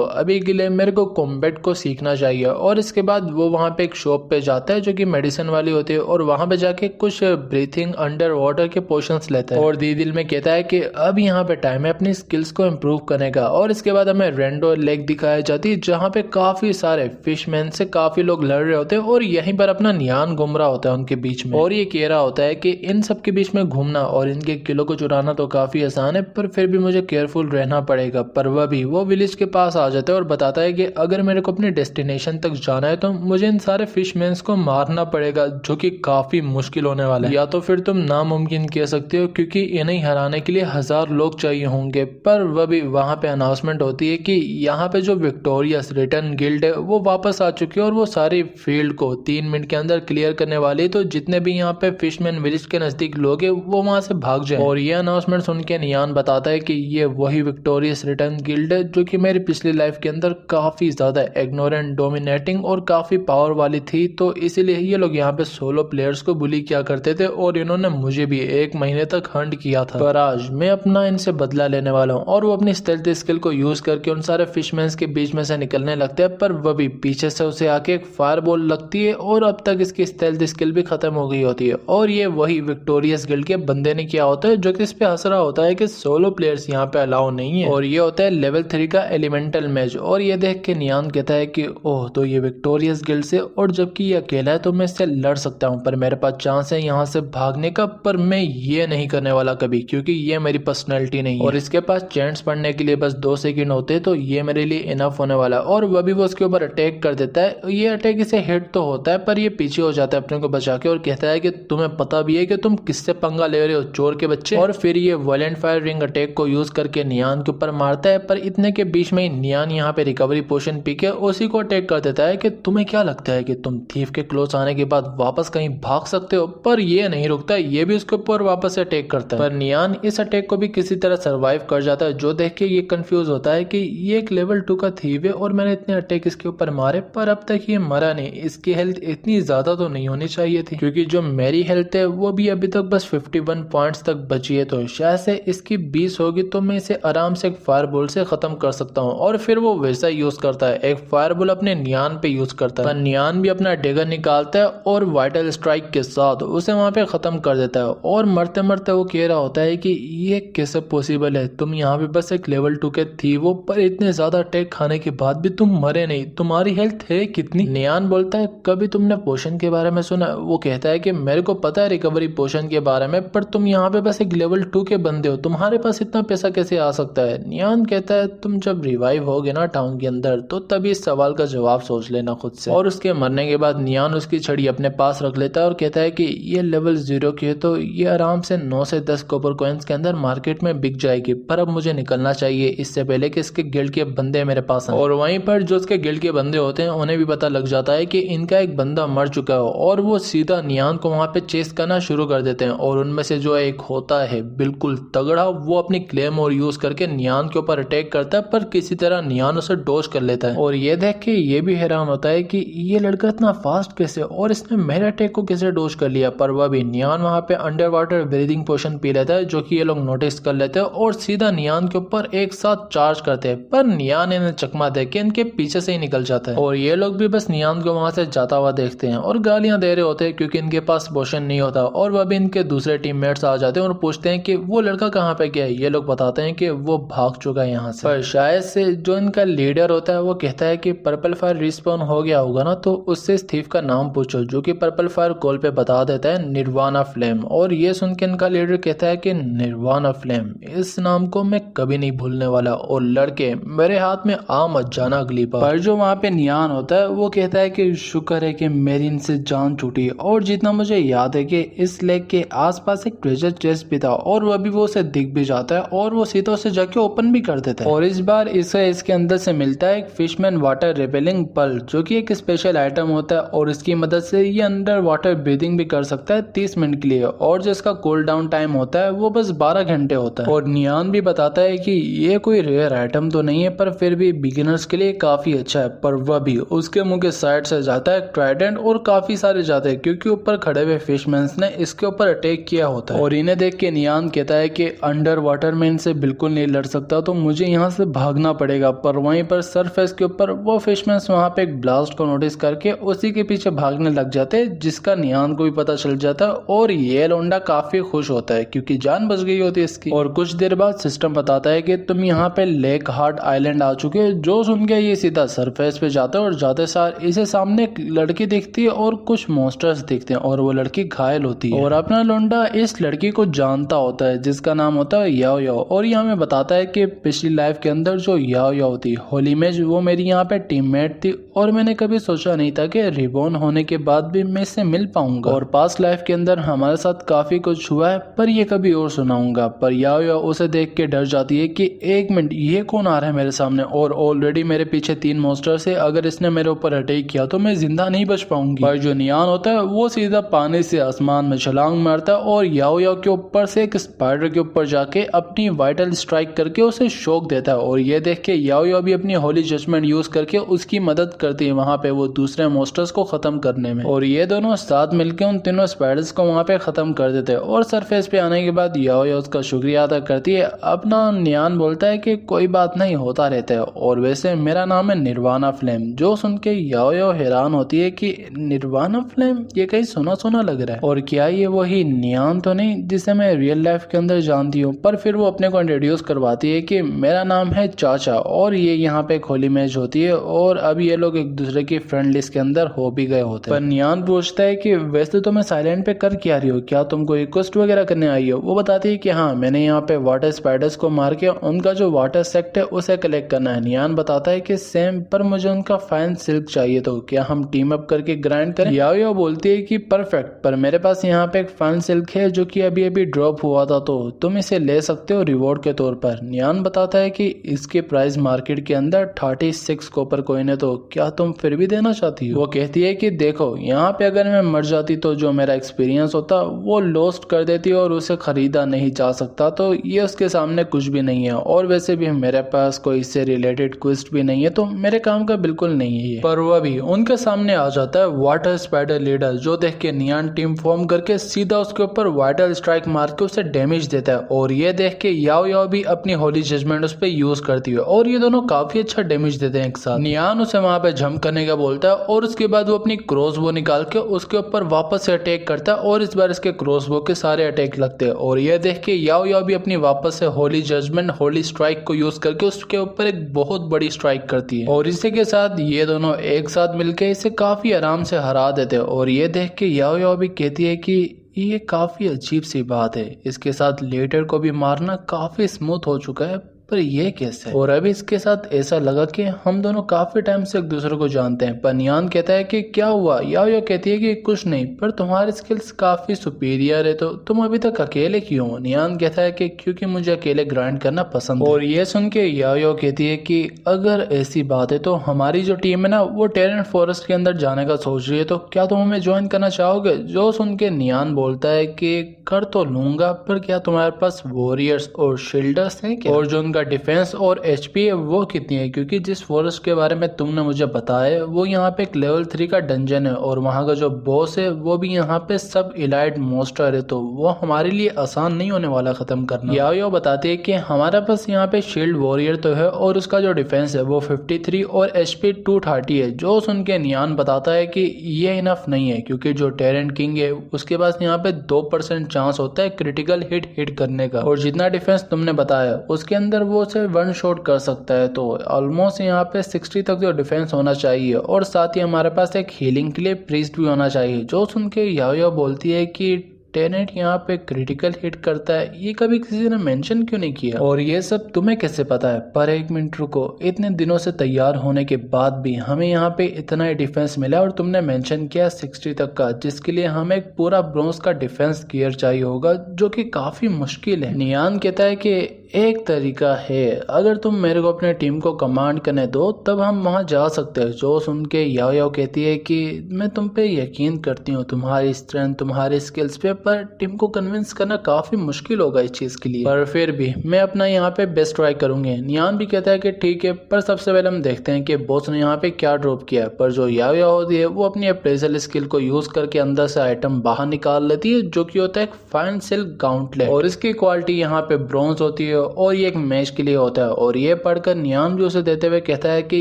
अभी के लिए मेरे को कॉम्बैक्ट को सीखना चाहिए और इसके बाद वो वहाँ पे एक शॉप पे जाता है जो कि मेडिसिन वाली होती है और वहाँ पे जाके कुछ ब्रीथिंग अंडर वाटर के पोशंस लेता है और दिल में कहता है कि अब यहाँ पे टाइम है अपनी स्किल्स को इम्प्रूव करने का। और इसके बाद हमें रेंडो लेक दिखाई जाती है जहाँ पे काफी सारे फिशमैन से काफी लोग लड़ रहे होते हैं और यहीं पर अपना नियान घूम रहा होता है उनके बीच में और ये कह रहा होता है कि इन सब के बीच में घूमना और इनके किलो को चुराना तो काफी आसान है पर फिर भी मुझे केयरफुल रहना पड़ेगा। पर वह भी वो विलेज के पास आ जाता है और बताता है कि अगर मेरे को अपने डेस्टिनेशन तक जाना है तो मुझे इन सारे फिशमैन्स को मारना पड़ेगा जो कि काफी मुश्किल होने वाला है, या तो फिर तुम नामुमकिन कह सकते हो क्योंकि इन्हें हराने के लिए 1000 लोग चाहिए होंगे। पर वह भी वहां पे अनाउंसमेंट होती है कि यहाँ पे जो विक्टोरियस रिटर्न गिल्ड है वो वापस आ चुकी है और वो सारी फील्ड को 3 मिनट के अंदर क्लियर करने वाली है। तो जितने भी यहाँ पे फिशमैन विलेज के नजदीक लोग है वो वहां से भाग जाए। और ये अनाउंसमेंट सुन के नियान बताता है कि ये वही विक्टोरियस रिटर्न गिल्ड है जो कि मेरी पिछली लाइफ के अंदर काफी ज्यादा इग्नोरेंट, डोमिनेटिंग और काफी पावर वाली थी। तो इसीलिए ये लोग यहाँ पे सोलो प्लेयर्स को बुली किया करते थे और इन्होंने मुझे भी 1 महीने तक हंट किया था। पर आज मैं अपना इनसे बदला लेने वाला हूँ और वो अपनी स्टेल्थ स्किल को यूज करके उन सारे फिशमैन्स के बीच में से निकलने लगते हैं। पर वह भी पीछे से उसे आके एक फायर बॉल लगती है और अब तक इसकी स्टेल्थ स्किल भी खत्म हो गई होती है। और ये वही विक्टोरियस गिल्ड के बंदे ने किया होता है जो कि इस पे हंस रहा होता है कि सोलो प्लेयर्स यहाँ पे अलाउ नहीं है और ये होता है लेवल 3 का एलिमेंटल मैच। और ये देख के नियान कहता है कि ओह तो ये विक्टोरियस गिल्ड से और जबकि ये अकेला है तो मैं इससे लड़ सकता हूँ पर मेरे पास चांस है यहाँ से भागने का, पर मैं ये नहीं करने वाला कभी क्योंकि ये मेरी पर्सनैलिटी नहीं है और इसके पास चैंट्स पढ़ने के लिए बस 2 सेकंड होते तो ये मेरे लिए इनफ होने वाला। और वह भी वो उसके ऊपर अटैक कर देता है। ये अटैक इसे हिट तो होता है पर ये पीछे हो जाता है अपने को बचा के और कहता है कि तुम्हें पता भी है कि तुम किससे पंगा ले रहे हो, चोर के बच्चे। और फिर ये वायलेंट फायर रिंग अटैक को यूज करके नियान के ऊपर मारता है। पर इतने के बीच में ही नियान यहाँ पे रिकवरी पोशन पी के उसी को अटैक कर देता है कि तुम्हें क्या लगता है कि तुम थीफ के क्लोज आने के बाद वापस कहीं भाग सकते हो। पर ये नहीं रुकता, ये भी उसके ऊपर वापस से अटैक करता है। पर नियान इस अटैक को भी किसी तरह सर्वाइव कर जाता है जो देख के ये कंफ्यूज होता है कि ये एक लेवल 2 का थीव है और मैंने इतने अटैक इसके ऊपर मारे पर अब तक ये मरा नहीं। इसकी हेल्थ इतनी ज्यादा तो नहीं होनी चाहिए थी क्योंकि जो मेरी हेल्थ है वो भी अभी तक बस 51 पॉइंट्स तक बची है। तो शायद से इसकी 20 होगी तो मैं इसे आराम से एक फायर बॉल से खत्म कर सकता हूँ। और फिर वो वैसा यूज करता है, एक फायर बॉल अपने नियान पे यूज करता है। पर नियान भी अपना डेगर निकालता है और वाइटल स्ट्राइक के साथ उसे वहां पे खत्म कर देता है। और मरते मरते वो कह रहा होता है कि ये कैसे पॉसिबल है, तुम यहाँ पे बस एक लेवल 2 के थी वो पर इतने ज्यादा अटैक खाने के बाद भी तुम मरे नहीं, तुम्हारी हेल्थ है कितनी। नियान बोलता है कभी तुमने पोशन के बारे में सुना? वो कहता है कि मेरे को पता है रिकवरी पोशन के बारे में पर तुम यहाँ पे बस एक लेवल 2 के बंदे हो, तुम्हारे पास इतना पैसा कैसे आ सकता है। नियान कहता है तुम जब रिवाइव होगे ना टाउन के अंदर तो तभी इस सवाल का जवाब सोच लेना खुद से। और उसके मरने के बाद नियान उसकी छड़ी अपने पास रख लेता है और कहता है कि ये लेवल 0 की है तो ये आराम से 9 से 10 कॉपर कॉइंस के अंदर मार्केट में बिक जाएगी। पर अब मुझे निकलना चाहिए इससे पहले कि इसके गिल्ड के बंदे मेरे पास आए। और वहीं पर जो उसके गिल्ड के बंदे होते हैं उन्हें भी पता लग जाता है कि इनका एक बंदा मर चुका है और वो सीधा नियान को वहां पे चेस करना शुरू कर देते हैं। और उनमें से जो एक होता है बिल्कुल तगड़ा, वो अपनी क्लेम और यूज करके नियान के ऊपर अटैक करता है पर किसी तरह नियान उसे डोज कर लेता है। और ये देख के ये भी हैरान होता है कि ये लड़का इतना फास्ट कैसे और इसने मेरे अटैक को कैसे डोज कर लिया। पर वह भी नियान वहां पे अंडर वाटर ब्रीदिंग पोशन पी लेता है जो कि ये लोग नोटिस कर लेते हैं और सीधा नियान के ऊपर एक साथ चार्ज करते हैं। पर नियान इन्हें चकमा दे के इनके पीछे से ही निकल जाता है और ये लोग भी बस नियान को वहां से जाता हुआ देखते हैं और गालियां दे रहे होते हैं क्योंकि इनके पास पोशन नहीं होता। और वह भी इनके दूसरे टीममेट्स आ जाते हैं और पूछते हैं कि वो लड़का कहाँ पे गया है। ये लोग बताते हैं कि वो भाग चुका है यहाँ से। पर शायद से जो इनका लीडर होता है वो कहता है कि पर्पल फायर रिस्पॉन हो गया होगा ना तो उससे इस थीफ का नाम पूछो, जो कि पर्पल फायर कॉल पे बता देता है निर्वाणा फ्लेम। और ये सुन के इनका लीडर कहता है कि निर्वाणा फ्लेम, इस नाम को मैं कभी नहीं भूलने वाला और लड़के मेरे हाथ में आ मत जाना अगली बार। पर जो वहाँ पे नियान होता है वो कहता है कि शुक्र है कि मेरी इनसे जान छूटी। और जितना मुझे याद है कि इस लेक के आसपास एक ट्रेजर चेस्ट भी था और वह भी वो उसे दिख भी जाता है और वो सीधा उसे जाके ओपन भी कर देता है। और इस बार इसे इसके अंदर से मिलता है एक फिशमैन वाटर रिपेलिंग पल, जो कि एक स्पेशल आइटम होता है और इसकी मदद से ये अंडर वाटर ब्रीदिंग भी कर सकता है 30 मिनट के लिए। है और जो इसका कूल डाउन टाइम होता है वो बस 12 घंटे होता है। और नियान भी बताता है कि ये कोई रेयर आइटम तो नहीं है पर फिर भी बिगिनर्स के लिए काफी अच्छा है। पर वह भी उसके मुंह के साइड से जाता है ट्राइडेंट और काफी सारे जाते हैं क्योंकि ऊपर खड़े हुए फिशमैन ने इसके ऊपर अटैक किया होता है। और इन्हें देख के नियान कहता है कि अंडर वाटर में इनसे बिल्कुल नहीं लड़ सकता तो मुझे यहाँ से भागना पड़ेगा। पर वहीं पर सरफेस के ऊपर वो फिशमैन वहां पे एक ब्लास्ट को नोटिस करके उसी के पीछे भागने लग जाते हैं जिसका नियान को भी पता चल जाता है और ये लोंडा काफी खुश होता है क्योंकि जान बच गई होती है इसकी। और कुछ देर बाद सिस्टम बताता है कि तुम यहाँ पे लेक हार्ट आइलैंड आ चुके हो। जो सुन के ये सीधा सरफेस पे जाता है और जाते सार इसे सामने एक लड़की दिखती है और कुछ मॉन्स्टर्स दिखते हैं और वो लड़की घायल होती है। और अपना लोंडा इस लड़की को जानता होता है जिसका नाम होता है याओ याओ। और ये हमें बताता है कि पिछली लाइफ के अंदर जो याओ याओ थी होलीमेज वो मेरी यहाँ पे टीममेट थी और मैंने कभी सोचा नहीं था कि रिबॉर्न होने के बाद भी मैं इससे मिल पाऊंगा। और पास्ट लाइफ के अंदर हमारे साथ काफी कुछ हुआ है पर ये कभी और सुनाऊंगा। पर याओ याओ उसे देख के डर जाती है कि एक मिनट ये कौन आ रहा है मेरे सामने और ऑलरेडी मेरे पीछे 3 मॉन्स्टर से अगर इसने मेरे ऊपर अटैक किया तो मैं जिंदा नहीं बच पाऊंगी। पर जो नियान होता है वो सीधा पानी से आसमान में छलांग मारता है और याओ याओ के ऊपर से एक स्पाइडर के ऊपर जाके अपनी वाइटल स्ट्राइक करके उसे शॉक देता है। और ये देख के याओ याओ भी अपनी होली जजमेंट यूज करके उसकी मदद करती है वहां पे वो दूसरे मॉन्स्टर्स को खत्म करने में। और ये दोनों साथ मिलकर उन तीनों स्पाइडर्स को वहां पे खत्म कर देते हैं। और सरफेस पे आने के बाद याओ याओ उसका शुक्रिया अदा करती है। अपना नियान बोलता है कि कोई बात नहीं, होता रहता है और वैसे मेरा नाम है निर्वाणा फ्लेम। जो सुन के याओ याओ हैरान होती है कि निर्वाणा फ्लेम, ये कहीं सुना सुना लग रहा है और क्या ये वही नियान तो नहीं जिसे मैं रियल लाइफ के अंदर जानती हूँ। पर फिर वो अपने को इंट्रोड्यूस करवाती है कि मेरा नाम है चाचा और ये यहाँ पे एक होली मैच होती है और अब ये लोग एक दूसरे की फ्रेंड लिस्ट के अंदर हो भी गए होते हैं। पर नियान पूछता है कि वैसे तो मैं साइलेंट पे कर क्या रही हो, क्या तुम कोई क्वेस्ट वगैरह करने आई हो। वो बताती है कि हाँ, मैंने यहाँ पे वाटर स्पाइडर्स को मार के उनका जो वाटर सेक्ट है उसे कलेक्ट करना है। नियान बताता है कि सेम, पर मुझे उनका फाइन सिल्क चाहिए, तो क्या हम टीम अप करके ग्राइंड करें। याओ याओ बोलती है कि परफेक्ट, पर मेरे पास यहाँ पे एक फाइन सिल्क है जो कि अभी अभी ड्रॉप हुआ था तो तुम इसे ले सकते हो रिवॉर्ड के तौर पर। नियान बताता है कि इसके प्राइस मार्केट के अंदर 36 कॉपर कॉइन है, तो क्या तुम फिर भी देना चाहती हो। वो कहती है कि देखो, यहाँ पे अगर मैं मर जाती तो जो मेरा एक्सपीरियंस होता वो लॉस्ट कर देती और उसे खरीदा नहीं जा सकता, तो ये उसके सामने कुछ भी नहीं है। और वैसे भी मेरे पास कोई इससे रिलेटेड क्वेस्ट भी नहीं है तो मेरे काम का बिल्कुल नहीं है। पर वह भी उनके सामने आ जाता है वाटर स्पाइडर लीडर, जो देख के नियान टीम फॉर्म करके सीधा उसके ऊपर वाइटल स्ट्राइक मार के उसे डैमेज देता है। और ये देख के याओ याओ भी अपनी होली जजमेंट उस पर यूज करती है और ये दोनों काफी अच्छा डैमेज देते हैं एक साथ। नियान उसे वहां पे जंप करने का बोलता है और उसके बाद वो अपनी क्रॉसबो निकाल के उसके ऊपर वापस से अटैक करता है और इस बार इसके क्रॉसबो के सारे अटैक लगते हैं। और ये देख के याओ याओ भी अपनी वापस से होली जजमेंट होली स्ट्राइक को यूज करके उसके ऊपर एक बहुत बड़ी स्ट्राइक करती है और इसी के साथ ये दोनों एक साथ मिलकर इसे काफी आराम से हरा देते हैं। और ये देख के याओ याओ भी कहती है कि ये काफी अजीब सी बात है, इसके साथ लेटर को भी मारना काफी स्मूथ हो चुका है, पर ये कैसे। और अभी इसके साथ ऐसा लगा कि हम दोनों काफी टाइम से एक दूसरे को जानते हैं। पर नियान कहता है कि क्या हुआ। याओ याओ कहती है कि कुछ नहीं, पर तुम्हारी स्किल्स काफी सुपीरियर है तो तुम अभी तक अकेले क्यों हो। नियान कहता है कि क्योंकि मुझे अकेले ग्राइंड करना पसंद है। और ये सुन के याओ याओ कहती है कि अगर ऐसी बात है तो हमारी जो टीम है ना वो टेरेंट फॉरेस्ट के अंदर जाने का सोच रही है, तो क्या तुम हमें ज्वाइन करना चाहोगे। जो सुन के नियान बोलता है कि कर तो लूंगा, पर क्या तुम्हारे पास वॉरियर्स और शील्डर्स हैं क्या, और जो उनका डिफेंस और एचपी है वो कितनी है, क्योंकि जिस फॉरेस्ट के बारे में तुमने मुझे बताया वो यहाँ पे एक लेवल 3 का डंजन है और वहाँ का जो बॉस है वो भी यहाँ पे सब इलाइट मॉन्स्टर है, तो वो हमारे लिए आसान नहीं होने वाला खत्म करना। याओ याओ बताती है कि हमारे पास यहाँ पे शील्ड वॉरियर तो है और उसका जो डिफेंस है वो 53 और एचपी 230 है। जो सुन के नियान बताता है कि ये इनफ नहीं है, क्योंकि जो टेरेंट किंग है उसके पास यहाँ पे 2% चांस होता है क्रिटिकल हिट करने का, और जितना डिफेंस तुमने बताया उसके अंदर वो से वन शॉट कर सकता है, तो ऑलमोस्ट यहाँ पे 60 तक जो डिफेंस होना चाहिए और साथ ही हमारे पास एक हीलिंग के लिए प्रीस्ट भी होना चाहिए। जो सुन के याओ याओ बोलती है कि टेनेट यहाँ पे क्रिटिकल हिट करता है, ये कभी किसी ने मेंशन क्यों नहीं किया और ये सब तुम्हें कैसे पता है। पर एक मिनट रुको, इतने दिनों से तैयार होने के बाद भी हमें यहाँ पे इतना ही डिफेंस मिला और तुमने मेंशन किया 60 तक का, जिसके लिए हमें एक पूरा ब्रोंज का डिफेंस गियर चाहिए होगा जो कि काफी मुश्किल है। नियान कहता है कि एक तरीका है, अगर तुम मेरे को अपने टीम को कमांड करने दो तब हम वहां जा सकते हैं। जो सुन के याओ याओ कहती है कि मैं तुम पे यकीन करती हूँ, तुम्हारी स्ट्रेंथ, तुम्हारी स्किल्स पे, पर टीम को कन्विंस करना काफी मुश्किल होगा इस चीज के लिए, पर फिर भी मैं अपना यहाँ पे बेस्ट ट्राई करूंगी। नियान भी कहता है कि ठीक है, पर सबसे पहले हम देखते हैं कि बॉस ने यहाँ पे क्या ड्रॉप किया है। पर जो याओ याओ होती है वो अपनी अप्रेजल स्किल को यूज करके अंदर से आइटम बाहर निकाल लेती है, जो कि होता है एक फाइन सिल्क गाउंटलेट, और इसकी क्वालिटी यहाँ पे ब्रॉन्ज होती है और ये एक मैच के लिए होता है। और ये पढ़कर नियान भी उसे देते हुए कहता है कि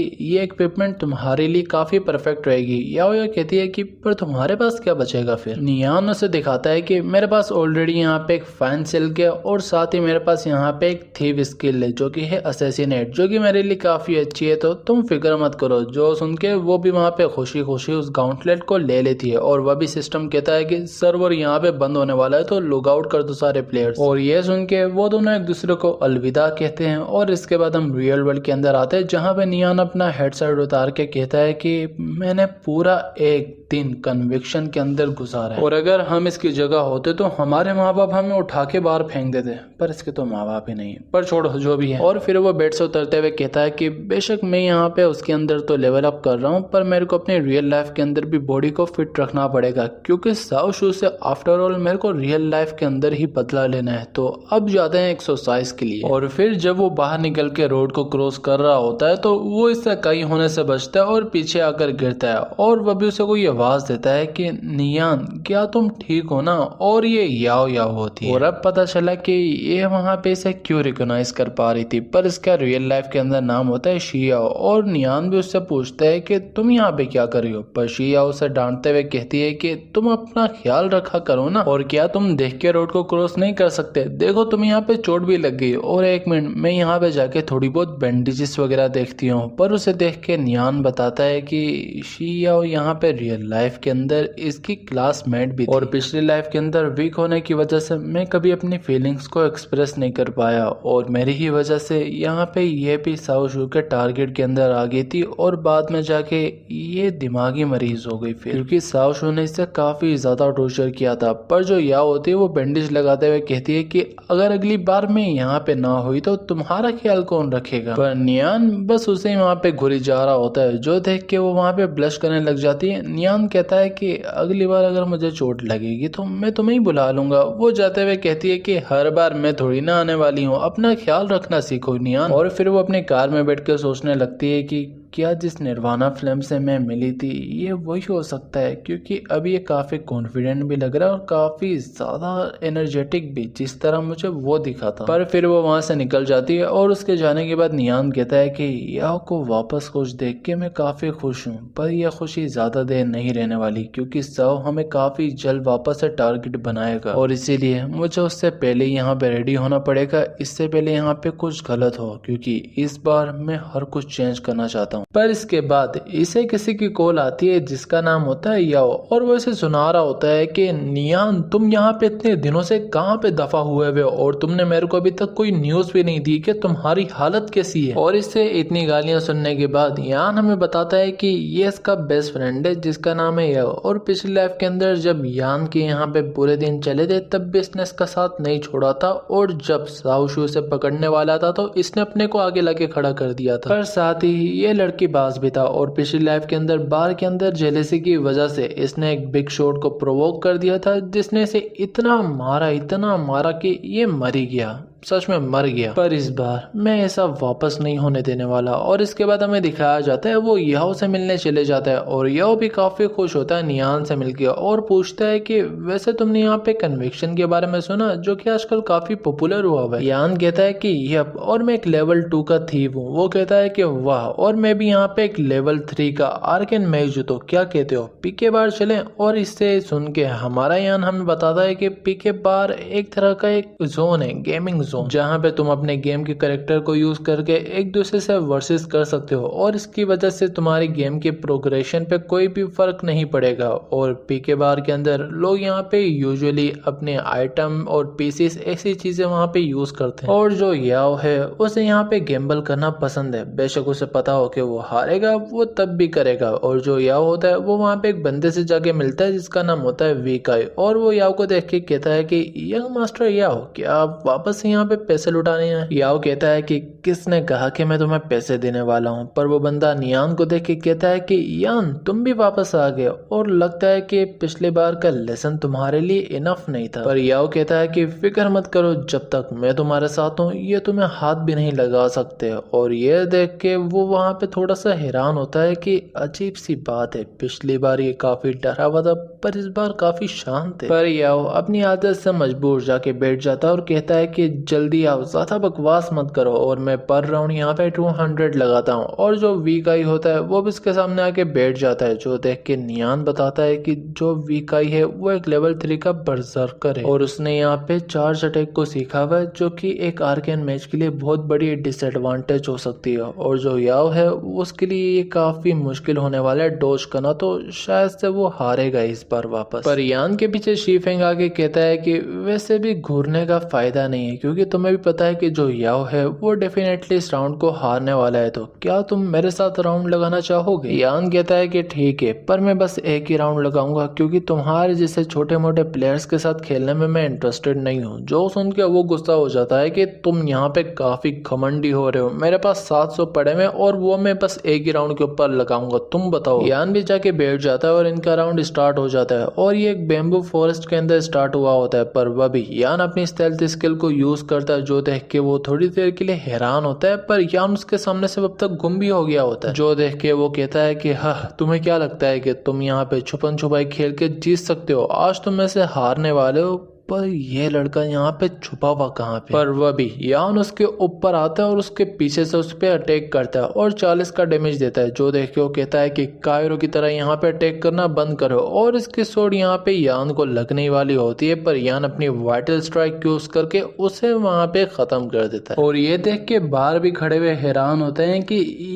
ये इक्विपमेंट तुम्हारे लिए काफी परफेक्ट रहेगी। याओ याओ कहती है कि पर तुम्हारे पास क्या बचेगा फिर। नियान उसे दिखाता है कि मेरे पास ऑलरेडी यहाँ पे एक फाइन सिल्क है और साथ ही मेरे पास यहाँ पे एक थीव स्किल है जो कि है असैसिनेट, जो कि मेरे लिए काफी अच्छी है, तो तुम फिक्र मत करो। जो सुन के वो भी वहाँ पे खुशी खुशी उस गाउंटलेट को ले लेती है और वह भी सिस्टम कहता है कि सर्वर यहाँ पे बंद होने वाला है, तो लॉग आउट कर दो सारे प्लेयर्स। और ये सुन के वो दोनों एक दूसरे को अलविदा कहते हैं और इसके बाद हम रियल वर्ल्ड के अंदर आते हैं, जहाँ पे नियान अपना हेडसेट उतार के कहता है कि मैंने पूरा एक दिन कन्विक्शन के अंदर गुजारा है और अगर हम इसकी जगह होते तो हमारे माँ बाप हमें उठा के बाहर फेंक देते, पर इसके तो माँ बाप ही नहीं है, पर छोड़ो जो भी है। और फिर वो बेड से उतरते हुए कहता है कि बेशक मैं यहाँ पे उसके अंदर तो लेवल अप कर रहा हूँ, पर मेरे को अपने रियल लाइफ के अंदर भी बॉडी को फिट रखना पड़ेगा, क्योंकि साउ शू से आफ्टर ऑल मेरे को रियल लाइफ के अंदर ही बदला लेना है। तो अब जाते हैं एक्सरसाइज के लिए। और फिर जब वो बाहर निकल के रोड को क्रॉस कर रहा होता है तो वो इससे कई होने से बचता है और पीछे आकर गिरता है और वह भी उसे कोई आवाज देता है कि नियान क्या तुम ठीक हो ना, और ये याओ याओ होती है। और अब पता चला कि ये वहां पे इसे क्यों रिकॉग्नाइज कर पा रही थी, पर इसका रियल लाइफ के अंदर नाम होता है शियाओ। और नियान भी उससे पूछता है कि तुम यहाँ पे क्या कर रही हो, पर शियाओ उसे डांटते हुए कहती है कि तुम अपना ख्याल रखा करो ना, और क्या तुम देख के रोड को क्रॉस नहीं कर सकते, देखो तुम यहाँ पे चोट भी लग गई। और एक मिनट, मैं यहाँ पे जाके थोड़ी बहुत बैंडेजेस वगैरह देखती हूँ। पर उसे देख के नियान बताता है कि शियाओ यहाँ पे रियल लाइफ के अंदर इसकी क्लासमेट भी थी और पिछली लाइफ के अंदर वीक होने की वजह से मैं कभी अपनी फीलिंग्स को एक्सप्रेस नहीं कर पाया और मेरी ही वजह से यहाँ पे ये भी साउ शू के टारगेट के अंदर आ गई थी और बाद में जाके ये दिमागी मरीज हो गई फिर, क्योंकि साउ शू ने इससे काफी ज्यादा टॉर्चर किया था। पर जो याओ होती है वो बैंडेज लगाते हुए कहती है कि अगर अगली बार मैं यहाँ पे ना हुई तो तुम्हारा ख्याल कौन रखेगा। पर नियान बस उसे ही वहाँ पे घुरी जा रहा होता है, जो देख के वो वहाँ पे ब्लश करने लग जाती है। नियान कहता है कि अगली बार अगर मुझे चोट लगेगी तो मैं तुम्हें ही बुला लूंगा। वो जाते हुए कहती है कि हर बार मैं थोड़ी ना आने वाली हूँ, अपना ख्याल रखना सीखो नियान। और फिर वो अपनी कार में बैठ कर सोचने लगती है कि क्या जिस निर्वाणा फिल्म से मैं मिली थी ये वही हो सकता है, क्योंकि अब ये काफी कॉन्फिडेंट भी लग रहा है और काफी ज्यादा एनर्जेटिक भी, जिस तरह मुझे वो दिखा था। पर फिर वो वहां से निकल जाती है और उसके जाने के बाद नियान कहता है कि याओ को वापस खुश देख के मैं काफी खुश हूँ, पर यह खुशी ज्यादा देर नहीं रहने वाली, क्योंकि साओ हमें काफी जल्द वापस से टारगेट बनाएगा और इसीलिए मुझे उससे पहले यहाँ पे रेडी होना पड़ेगा, इससे पहले यहाँ पे कुछ गलत हो, क्योंकि इस बार मैं हर कुछ चेंज करना चाहता हूँ। पर इसके बाद इसे किसी की कॉल आती है जिसका नाम होता है याओ, और वो इसे सुना रहा होता है कि नियान तुम यहाँ पे इतने दिनों से कहाँ पे दफा हुए हुए और तुमने मेरे को अभी तक कोई न्यूज भी नहीं दी कि तुम्हारी हालत कैसी है। और इससे इतनी गालियां सुनने के बाद यान हमें बताता है कि ये इसका बेस्ट फ्रेंड है जिसका नाम है याओ, और पिछली लाइफ के अंदर जब यान के यहाँ पे पूरे दिन चले थे तब भी इसने इसका साथ नहीं छोड़ा था, और जब साउ शू से पकड़ने वाला था तो इसने अपने को आगे लाके खड़ा कर दिया था। पर साथ ही ये लड़की बाज भी था और पिछली लाइफ के अंदर बार के अंदर जेलेसी की वजह से इसने एक बिग शॉट को प्रोवोक कर दिया था, जिसने इसे इतना मारा कि ये मर ही गया, सच में मर गया। पर इस बार मैं ऐसा वापस नहीं होने देने वाला। और इसके बाद हमें दिखाया जाता है वो याओ से मिलने चले जाता है और याओ भी काफी खुश होता है नियान से मिलकर और पूछता है कि वैसे तुमने यहाँ पे कन्विक्शन के बारे में सुना, जो कि आजकल काफी पॉपुलर हुआ है। यान कहता है कि यप, और मैं एक लेवल 2 का थीव हूँ। वो कहता है कि वाह, और मैं भी यहाँ पे एक लेवल 3 का आर्कन मैज हूँ, तो क्या कहते हो पीके बार चलें। और इससे सुन के हमारा यान हमें बताता है कि पीके बार एक तरह का एक जोन है, गेमिंग जोन, जहां पे तुम अपने गेम के कैरेक्टर को यूज करके एक दूसरे से वर्सेस कर सकते हो और इसकी वजह से तुम्हारी गेम के प्रोग्रेशन पे कोई भी फर्क नहीं पड़ेगा। और पीके बार के अंदर लोग यहाँ पे यूजुअली अपने आइटम और पीसीस ऐसी चीजें वहां पे यूज करते हैं। और जो याओ है उसे यहाँ पे गेम्बल करना पसंद है, बेशक उसे पता हो कि वो हारेगा वो तब भी करेगा। और जो याओ होता है वो वहाँ पे एक बंदे से जाके मिलता है जिसका नाम होता है वीकाई, और वो याओ को देख के कहता है कि यंग मास्टर याओ, क्या आप वापस यहाँ यहाँ पे पैसे लुटाने हैं। याओ कहता है कि किसने कहा कि मैं तुम्हें पैसे देने वाला हूँ, पर वो बंदा नियान को देख के कहता है कि यान तुम भी वापस आ गए और लगता है कि पिछले बार का लेसन तुम्हारे लिए इनफ नहीं था। पर याओ कहता है कि फिक्र मत करो, जब तक मैं तुम्हारे साथ हूँ ये तुम्हें हाथ भी नहीं लगा सकते। और ये देख के वो वहाँ पे थोड़ा सा हैरान होता है कि अजीब सी बात है, पिछली बार ये काफी डरा हुआ था पर इस बार काफी शांत है। पर याओ अपनी आदत से मजबूर जाके बैठ जाता है और कहता है कि जल्दी आओ, ज्यादा बकवास मत करो और मैं पर राउंड यहाँ पे 200 लगाता हूँ। और जो वीक आई होता है वो भी इसके सामने आके बैठ जाता है, जो देख के नियान बताता है कि जो वीक आई है वो एक लेवल 3 का बर्जर्कर है और उसने यहाँ पे चार्ज अटैक को सीखा हुआ है, जो कि एक आर्केन मैच के लिए बहुत बड़ी डिसएडवांटेज हो सकती है। और जो याओ है उसके लिए ये काफी मुश्किल होने वाला है डॉज करना, तो शायद से वो हारेगा इस बार वापस। पर यान के पीछे शीफेंग आके कहता है कि वैसे भी घूरने का फायदा नहीं है, क्योंकि तुम्हें भी पता है कि जो याओ है वो डेफिनेटली इस राउंड को हारने वाला है, तो क्या तुम मेरे साथ राउंड लगाना चाहोगे? यान कहता है कि ठीक है, पर मैं बस एक ही राउंड लगाऊंगा क्योंकि तुम्हारे जैसे छोटे मोटे प्लेयर्स के साथ खेलने में मैं इंटरेस्टेड नहीं हूँ। जो सुन के वो गुस्सा हो जाता है कि तुम यहाँ पे काफी घमंडी हो रहे हो, मेरे पास 700 पड़े में और वो मैं बस एक ही राउंड के ऊपर लगाऊंगा, तुम बताओ। यान भी जाके बैठ जाता है और इनका राउंड स्टार्ट हो जाता है और ये एक बेम्बू फॉरेस्ट के अंदर स्टार्ट हुआ होता है। पर वह भी यान अपनी स्टेल्थ स्किल को यूज करता है, जो देख के वो थोड़ी देर के लिए हैरान होता है, पर यान उसके सामने से अब तक गुम भी हो गया होता है। जो देख के वो कहता है कि हाँ, तुम्हें क्या लगता है कि तुम यहाँ पे छुपन छुपाई खेल के जीत सकते हो? आज तुम में से हारने वाले हो। पर ये लड़का यहाँ पे छुपा हुआ कहाँ पे? पर वह भी यान उसके ऊपर आता है और उसके पीछे से उस पे अटैक करता है और 40 का डैमेज देता है, जो देख के वो कहता है कि कायरो की तरह यहाँ पे अटैक करना बंद करो। और इसकी सोड यहाँ पे यान को लगने वाली होती है, पर यान अपनी वाइटल स्ट्राइक यूज करके उसे वहां पे खत्म कर देता है। और ये देख के बाहर भी खड़े हुए हैरान होते हैं कि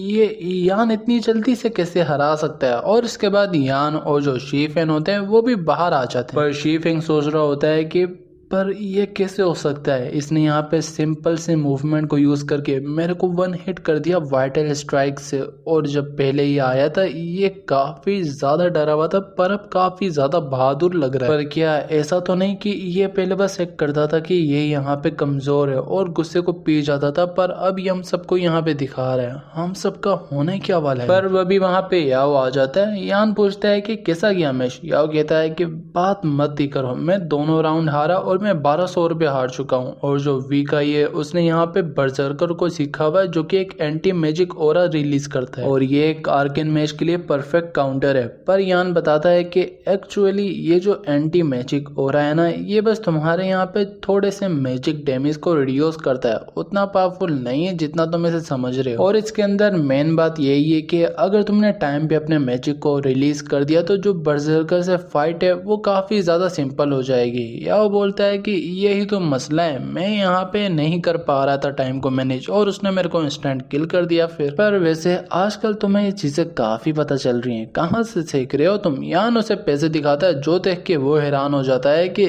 ये यान इतनी जल्दी से कैसे हरा सकता है। और इसके बाद यान और जो शीफेंग होते हैं वो भी बाहर आ जाते हैं, पर शीफेंग सोच रहा होता है कि पर ये कैसे हो सकता है, इसने यहाँ पे सिंपल से मूवमेंट को यूज करके मेरे को 1 हिट कर दिया वाइटल स्ट्राइक से। और जब पहले ये आया था ये काफी ज्यादा डरा हुआ था, पर अब काफी ज्यादा बहादुर लग रहा है। पर क्या ऐसा तो नहीं कि ये पहले बस एक करता था कि ये यहाँ पे कमजोर है और गुस्से को पी जाता था, पर अब ये हम सबको यहाँ पे दिखा रहा है हम सबका होने क्या वाला है। पर वह भी वहाँ पे याओ आ जाता है। यान पूछता है कि कैसा गया मैच? याओ कहता है कि बात मत ही करो, मैं दोनों राउंड हारा और मैं 1200 रुपये हार चुका हूँ। और जो वीक आई है उसने यहाँ पे बर्जर्कर को सीखा हुआ है, जो कि एक एंटी मैजिक ओरा रिलीज करता है और ये एक आर्केन मैच के लिए परफेक्ट काउंटर है। पर यान बताता है कि एक्चुअली ये जो एंटी मैजिक ओरा है ना, ये बस तुम्हारे यहाँ पे थोड़े से मैजिक डैमेज को रिड्यूस करता है, उतना पावरफुल नहीं है जितना तुम इसे समझ रहे हो। और इसके अंदर मेन बात यही है कि अगर तुमने टाइम पे अपने मैजिक को रिलीज कर दिया तो जो बर्जर्कर से फाइट है वो काफी ज्यादा सिंपल हो जाएगी। या वो बोलता है कि यही तो मसला है, मैं यहाँ पे नहीं कर पा रहा था टाइम को मैनेज और उसने मेरे को इंस्टेंट किल कर दिया फिर। पर वैसे आजकल तुम्हें ये चीजें काफी पता चल रही हैं, कहाँ से सीख रहे हो तुम? यान उसे पैसे दिखाता है, जो देख के वो हैरान हो जाता है कि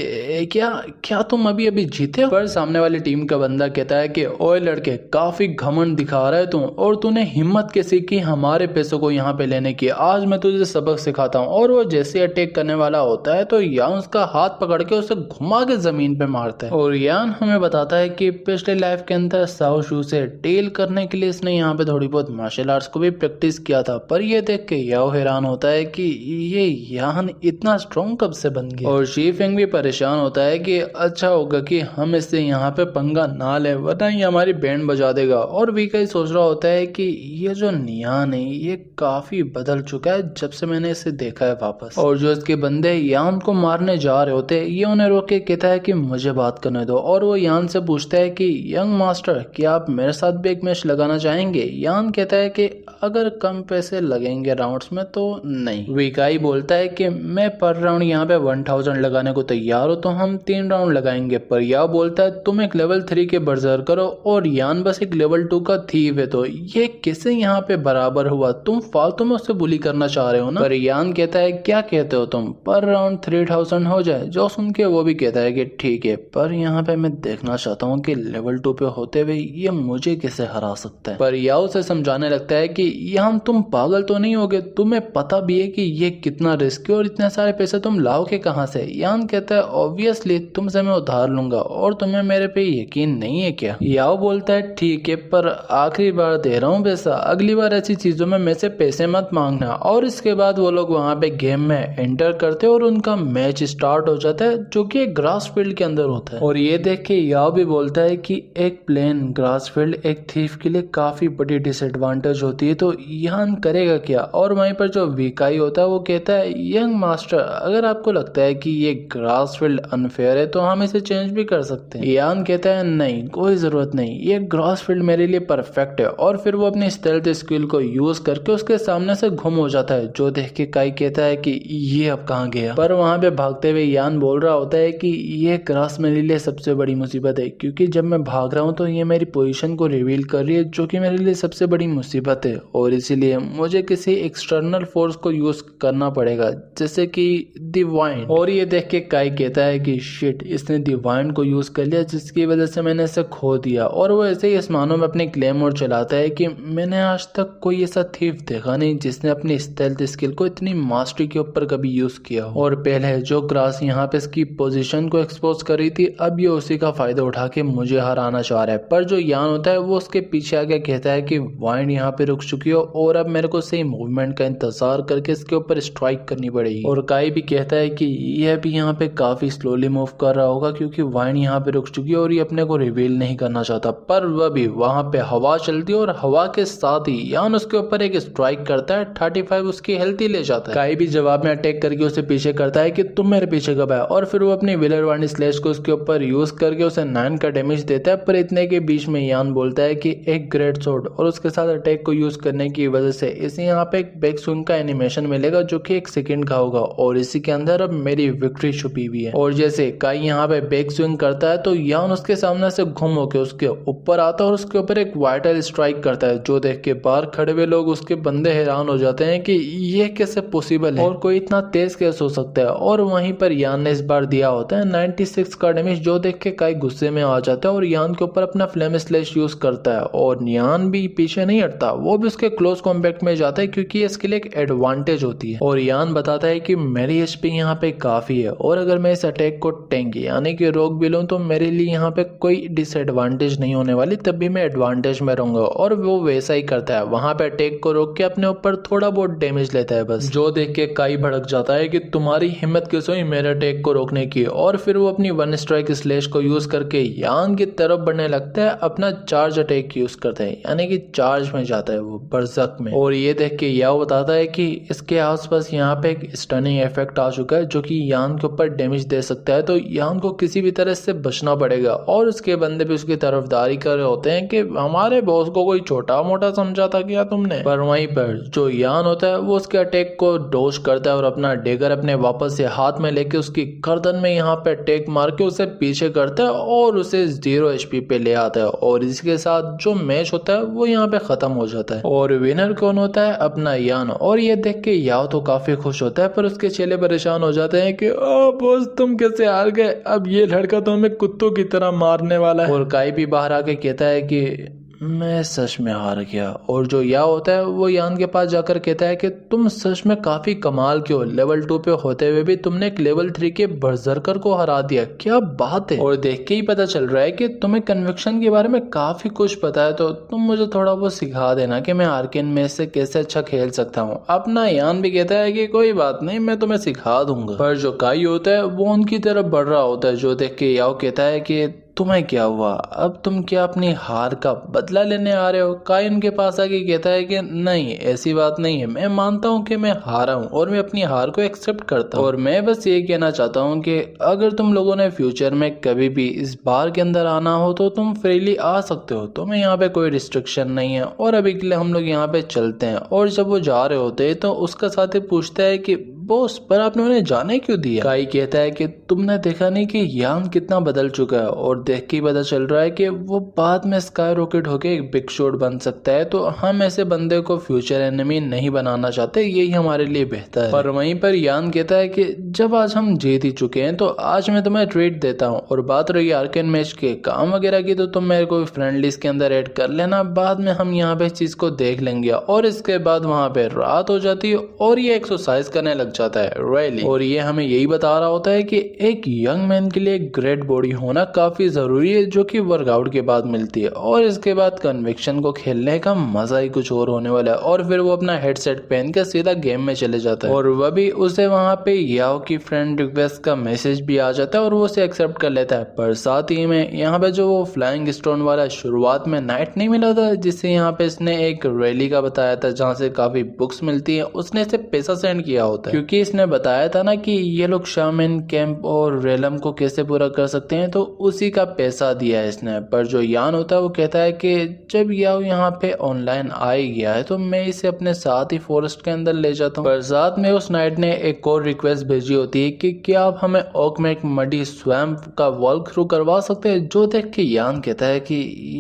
क्या तुम अभी अभी जीते हो? पर सामने वाली टीम का बंदा कहता है कि ओए लड़के, काफी घमंड दिखा रहा है तू, और तूने हिम्मत कैसी की हमारे पैसों को यहाँ पे लेने की? आज मैं तुझे सबक सिखाता हूँ। और वो जैसे अटैक करने वाला होता है तो यान उसका हाथ पकड़ के उसे घुमा के जमीन पे मारता है। और यान हमें बताता है कि पिछले लाइफ के अंदर साओ शू से डील करने के लिए इसने यहाँ पे थोड़ी बहुत मार्शल आर्ट्स को भी प्रैक्टिस किया था। पर ये देख के याओ हैरान होता है कि ये यान इतना स्ट्रॉन्ग कब से बन गया। और शीफेंग भी परेशान होता है कि अच्छा होगा कि हम इससे यहाँ पे पंगा ना ले, वरना ये हमारी बैंड बजा देगा। और वीकाई सोच रहा होता है कि ये जो नियान है ये काफी बदल चुका है जब से मैंने इसे देखा है वापस। और जो इसके बंदे यान को मारने जा रहे होते ये उन्हें रोक के कहता है कि मुझे बात करने दो। और वो यान से पूछता है कि यंग मास्टर, क्या आप मेरे साथ भी एक मैच लगाना चाहेंगे? यान कहता है कि अगर कम पैसे लगेंगे राउंड्स में तो नहीं। वीकाई बोलता है कि मैं पर राउंड यहाँ पे 1000 लगाने को तैयार हो, तो हम 3 राउंड लगाएंगे। पर याओ बोलता है तुम एक लेवल 3 के बर्जर करो और यान बस एक लेवल 2 का थीव है, तो ये कैसे यहाँ पे बराबर हुआ? तुम फालतू में उससे बुली करना चाह रहे हो ना? पर यान कहता है क्या कहते हो तुम, पर राउंड 3000 हो जाए? जो सुन के वो भी कहता है कि ठीक है, पर यहाँ पे मैं देखना चाहता हूँ कि लेवल 2 पे होते हुए ये मुझे कैसे हरा सकता है। पर याओ से समझाने लगता है कि यान तुम पागल तो नहीं होगे, तुम्हें पता भी है कि ये कितना रिस्की और इतने सारे पैसे तुम लाओगे कहाँ से। यान कहता है ऑब्वियसली तुमसे मैं उधार लूंगा और तुम्हें मेरे पे यकीन नहीं है क्या। याओ बोलता है ठीक है, पर आखिरी बार दे रहा हूँ पैसा, अगली बार ऐसी चीजों में मेरे से पैसे मत मांगना। और इसके बाद वो लोग वहाँ पे गेम में एंटर करते और उनका मैच स्टार्ट हो जाता है जो कि एक ग्रास फील्ड के अंदर होता है। और ये देख के याओ भी बोलता है कि एक प्लेन ग्रास फील्ड एक थीफ के लिए काफी बड़ी डिसएडवांटेज होती है, तो यान करेगा क्या। और वहीं पर जो विकाई होता है वो कहता है यंग मास्टर, अगर आपको लगता है कि ये ग्रास फील्ड अनफेयर है तो हम इसे चेंज भी कर सकते हैं। यान कहता है नहीं, कोई जरूरत नहीं, ये ग्रास फील्ड मेरे लिए परफेक्ट है। और फिर वो अपनी स्टेल्थ स्किल को यूज करके उसके सामने से गुम हो जाता है, जो देख के काई कहता है कि ये अब कहाँ गया। पर वहां पे भागते हुए यान बोल रहा होता है कि ये ग्रास मेरे लिए सबसे बड़ी मुसीबत है, क्योंकि जब मैं भाग रहा हूँ तो ये मेरी पोजीशन को रिवील कर रही है, जो कि मेरे लिए सबसे बड़ी मुसीबत है। और इसीलिए मुझे किसी एक्सटर्नल फोर्स को यूज करना पड़ेगा, जैसे कि डिवाइन। और ये देख के काई कहता है कि शिट, इसने डिवाइन को यूज कर लिया, जिसकी वजह से मैंने इसे खो दिया। और वो ऐसे ही आसमानों में अपनी क्लेमोर चलाता है कि मैंने आज तक कोई ऐसा थीफ देखा नहीं जिसने अपनी स्टेल्थ स्किल को इतनी मास्टरी के ऊपर कभी यूज किया हो। और पहले जो ग्रास यहाँ पे इसकी पोजीशन को एक्सपोज कर रही थी, अब ये उसी का फायदा उठा के मुझे हराना चाह रहा है। पर जो यान होता है वो उसके पीछे आके कहता है कि वाइंड यहाँ पे रुक चुकी हो और अब मेरे को सही मूवमेंट का इंतजार करके इसके ऊपर स्ट्राइक करनी पड़ेगी। और काई भी कहता है कि यह भी यहाँ पे काफी स्लोली मूव कर रहा होगा, क्योंकि वाइंड यहाँ पे रुक चुकी है और ये अपने को रिवील नहीं करना चाहता। पर वह भी वहां पे हवा चलती है और हवा के साथ ही यान उसके ऊपर एक स्ट्राइक करता है, 35 उसकी हेल्थ ही ले जाता है। काई भी जवाब में अटैक करके उसे पीछे करता है कि तुम मेरे पीछे कब आए। और फिर वो अपनी व्हीलर वाणी स्लैश को उसके ऊपर यूज करके उसे 9 का डैमेज देता है। पर इतने के बीच में यान बोलता है कि एक ग्रेट स्वॉर्ड और उसके साथ अटैक को यूज करने की वजह से इसे यहाँ पे एक बैक स्विंग का एनिमेशन मिलेगा, जो कि 1 सेकंड का होगा। और इसी के अंदर अब मेरी विक्ट्री छुपी हुई है। और जैसे काई यहाँ पे बैक स्विंग करता है तो यान उसके सामने से घूम होके उसके ऊपर आता है और उसके ऊपर एक वाइटल स्ट्राइक करता है, जो देख के बाहर खड़े हुए लोग उसके बंदे हैरान हो जाते हैं कि ये कैसे पॉसिबल है और कोई इतना तेज कैसे हो सकता है। और वहीं पर यान ने इस बार दिया होता है 96 का डैमेज, जो देख के काई गुस्से में आ जाता है और यान के ऊपर अपना फ्लेम स्लैश यूज करता है। और यान भी पीछे नहीं हटता, वो भी उसके क्लोज कॉम्बैट में जाता है, क्योंकि इसके लिए एक एडवांटेज होती है। और यान बताता है कि मेरी एचपी यहाँ पे काफी है और अगर मैं इस अटैक को टैंक यानी कि रोक भी लूं तो मेरे लिए यहाँ पे कोई डिसएडवांटेज नहीं होने वाली, तब भी मैं एडवांटेज में रहूंगा। और वो वैसा ही करता है, वहां पे अटैक को रोक के अपने ऊपर थोड़ा बहुत डैमेज लेता है बस, जो देख के काई भड़क जाता है कि तुम्हारी हिम्मत कैसे हुई मेरे अटैक को रोकने की। और फिर वो अपनी 1 स्ट्राइक स्लैश को यूज करके यान की तरफ बढ़ने लगता है, अपना चार्ज अटैक यूज करता है, यानी कि चार्ज में जाता है वो बरसक में। और ये देख के याओ बताता है कि इसके आसपास यहाँ पे एक स्टनिंग इफेक्ट आ चुका है, जो कि यान के ऊपर डैमेज दे सकता है, तो यान को किसी भी तरह से बचना पड़ेगा। और उसके बंदे भी उसकी तरफदारी कर रहे होते हैं कि हमारे बॉस को कोई छोटा मोटा समझा था क्या तुमने। पर वहीं पर जो यान होता है वो उसके अटैक को डॉज करता है और अपना डेगर अपने वापस से हाथ में लेके उसकी गर्दन में यहाँ पे अटैक मार के उसे पीछे करता है और उसे 0 HP पे ले आता है। और इसके साथ जो मैच होता है वो यहाँ पे खत्म हो जाता है। और विनर कौन होता है? अपना यान। और ये देख के याओ तो काफी खुश होता है, पर उसके चेले परेशान हो जाते हैं कि ओ बॉस तुम कैसे हार गए, अब ये लड़का तो हमें कुत्तों की तरह मारने वाला है। और काई भी बाहर आके कहता है कि मैं सच में हार गया। और जो याओ होता है वो यान के पास जाकर कहता है कि तुम सच में काफी कमाल के हो, लेवल 2 पे होते हुए भी तुमने एक लेवल 3 के बर्जरकर को हरा दिया, क्या बात है। और देख के ही पता चल रहा है कि तुम्हें कन्विक्शन के बारे में काफी कुछ पता है, तो तुम मुझे थोड़ा बहुत सिखा देना कि मैं आर्केन में से कैसे अच्छा खेल सकता हूँ। अपना यान भी कहता है कि कोई बात नहीं, मैं तुम्हें सिखा दूंगा। पर जो काई होता है वो उनकी तरफ बढ़ रहा होता है, जो देख के याओ कहता है कि तुम्हें क्या हुआ, अब तुम क्या अपनी हार का बदला लेने आ रहे हो। काई उनके पास आके कहता है कि नहीं ऐसी बात नहीं है, मैं मानता हूँ कि मैं हारा हूँ और मैं अपनी हार को एक्सेप्ट करता हूँ। और मैं बस ये कहना चाहता हूँ कि अगर तुम लोगों ने फ्यूचर में कभी भी इस बार के अंदर आना हो तो तुम फ्रीली आ सकते हो, तुम्हें यहाँ पे कोई रिस्ट्रिक्शन नहीं है। और अभी के लिए हम लोग यहाँ पे चलते हैं। और जब वो जा रहे होते हैं तो उसका साथी पूछता है कि बॉस पर आपने उन्हें जाने क्यों दिया? काई कहता है कि तुमने देखा नहीं कि यान कितना बदल चुका है और देख के ही पता चल रहा है कि वो बाद में स्काई रॉकेट होके एक बिग शॉट बन सकता है, तो हम ऐसे बंदे को फ्यूचर एनिमी नहीं बनाना चाहते, यही हमारे लिए बेहतर है। पर वहीं पर यान कहता है कि जब आज हम जीत ही चुके हैं तो आज मैं तुम्हें ट्रीट देता हूँ, और बात रही आर्केन मैच के काम वगैरह की तो तुम मेरे को फ्रेंड लिस्ट के अंदर ऐड कर लेना, बाद में हम यहाँ पे इस चीज को देख लेंगे। और इसके बाद वहाँ पे रात हो जाती है और ये एक्सरसाइज करने लग जाता है रैली, और ये हमें यही बता रहा होता है कि एक यंग मैन के लिए ग्रेट बॉडी होना काफी जरूरी है, जो कि वर्कआउट के बाद मिलती है। और इसके बाद कन्विक्शन को खेलने का मजा ही कुछ और होने वाला है, और फिर वो अपना हेडसेट पहन कर सीधा गेम में चले जाता है, और वह भी उसे वहाँ पे याओ की फ्रेंड रिक्वेस्ट का मैसेज भी आ जाता है और वो उसे एक्सेप्ट कर लेता है। पर साथ ही में यहाँ पे जो वो फ्लाइंग स्टोन वाला शुरुआत में नाइट नहीं मिला था, जिससे यहाँ पे इसने एक रैली का बताया था जहाँ से काफी बुक्स मिलती है, उसने इसे पैसा सेंड किया होता है, क्योंकि इसने बताया था ना कि ये लोग शामिन कैंप और रेलम को कैसे पूरा कर सकते हैं, तो उसी का पैसा दिया है इसने। पर जो यान होता है वो कहता है कि जब याओ यहाँ पे ऑनलाइन आ ही गया है तो मैं इसे अपने साथ ही फॉरेस्ट के अंदर ले जाता हूँ। पर साथ में उस नाइट ने एक और रिक्वेस्ट भेजी होती है कि क्या आप हमें ओकमेक मडी स्वैम्प का वॉक थ्रू करवा सकते हैं, जो देख के यान कहता है कि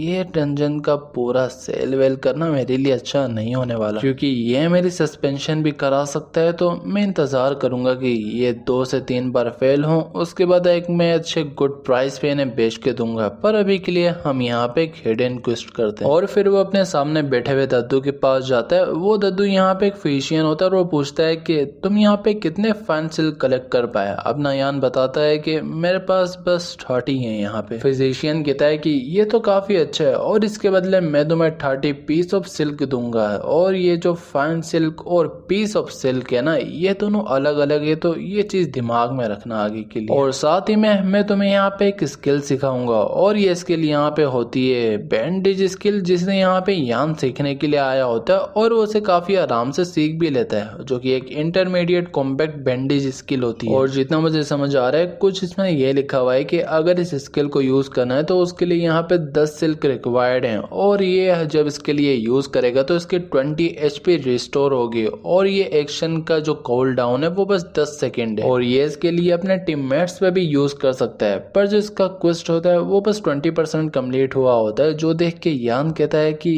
ये डंजन का पूरा सेल वेल करना मेरे लिए अच्छा नहीं होने वाला, क्योंकि ये मेरी सस्पेंशन भी करा सकता है, तो मैं इंतजार करूंगा कि ये 2 से 3 बार फेल हो, उसके बाद एक मैं अच्छे गुड प्राइस पे इन्हें बेच के दूंगा। पर अभी के लिए हम यहाँ पे एक हिडन क्वेस्ट करते हैं। और फिर वो अपने सामने बैठे हुए दद्दू के पास जाता है। वो दद्दू यहाँ पे एक फिजिशियन होता है और वो पूछता है कि तुम यहाँ पे कितने फाइन सिल्क कलेक्ट कर पाए। अपना यान बताता है कि मेरे पास बस 30 है यहाँ पे। फिजिशियन कहता है कि ये तो काफी अच्छा है और इसके बदले मैं तुम्हें 30 पीस ऑफ सिल्क दूंगा, और ये जो फाइन सिल्क और पीस ऑफ सिल्क है ना, ये दोनों अलग अलग है, तो ये चीज दिमाग में रखना आगे के लिए। और साथ ही में मैं तुम्हें यहाँ पे एक स्किल सिखाऊंगा, और ये स्किल यहाँ पे होती है बैंडेज स्किल, जिसने यहाँ पे यान सीखने के लिए आया होता है और वो उसे काफी आराम से सीख भी लेता है, जो कि एक इंटरमीडिएट कॉम्पैक्ट बैंडेज स्किल होती है। और जितना मुझे समझ आ रहा है कुछ इसमें ये लिखा हुआ है कि अगर इस स्किल को यूज करना है तो उसके लिए यहाँ पे 10 सिल्क रिक्वायर्ड है, और ये जब इसके लिए यूज करेगा तो इसके 20 HP रिस्टोर होगी, और ये एक्शन का जो कूल डाउन है वो बस 10 सेकेंड है, और ये इसके लिए अपने टीममेट्स पे भी यूज कर सकता है। पर जो इसका क्वेस्ट होता है वो बस 20% कम्प्लीट हुआ होता है, जो देख के यान कहता है कि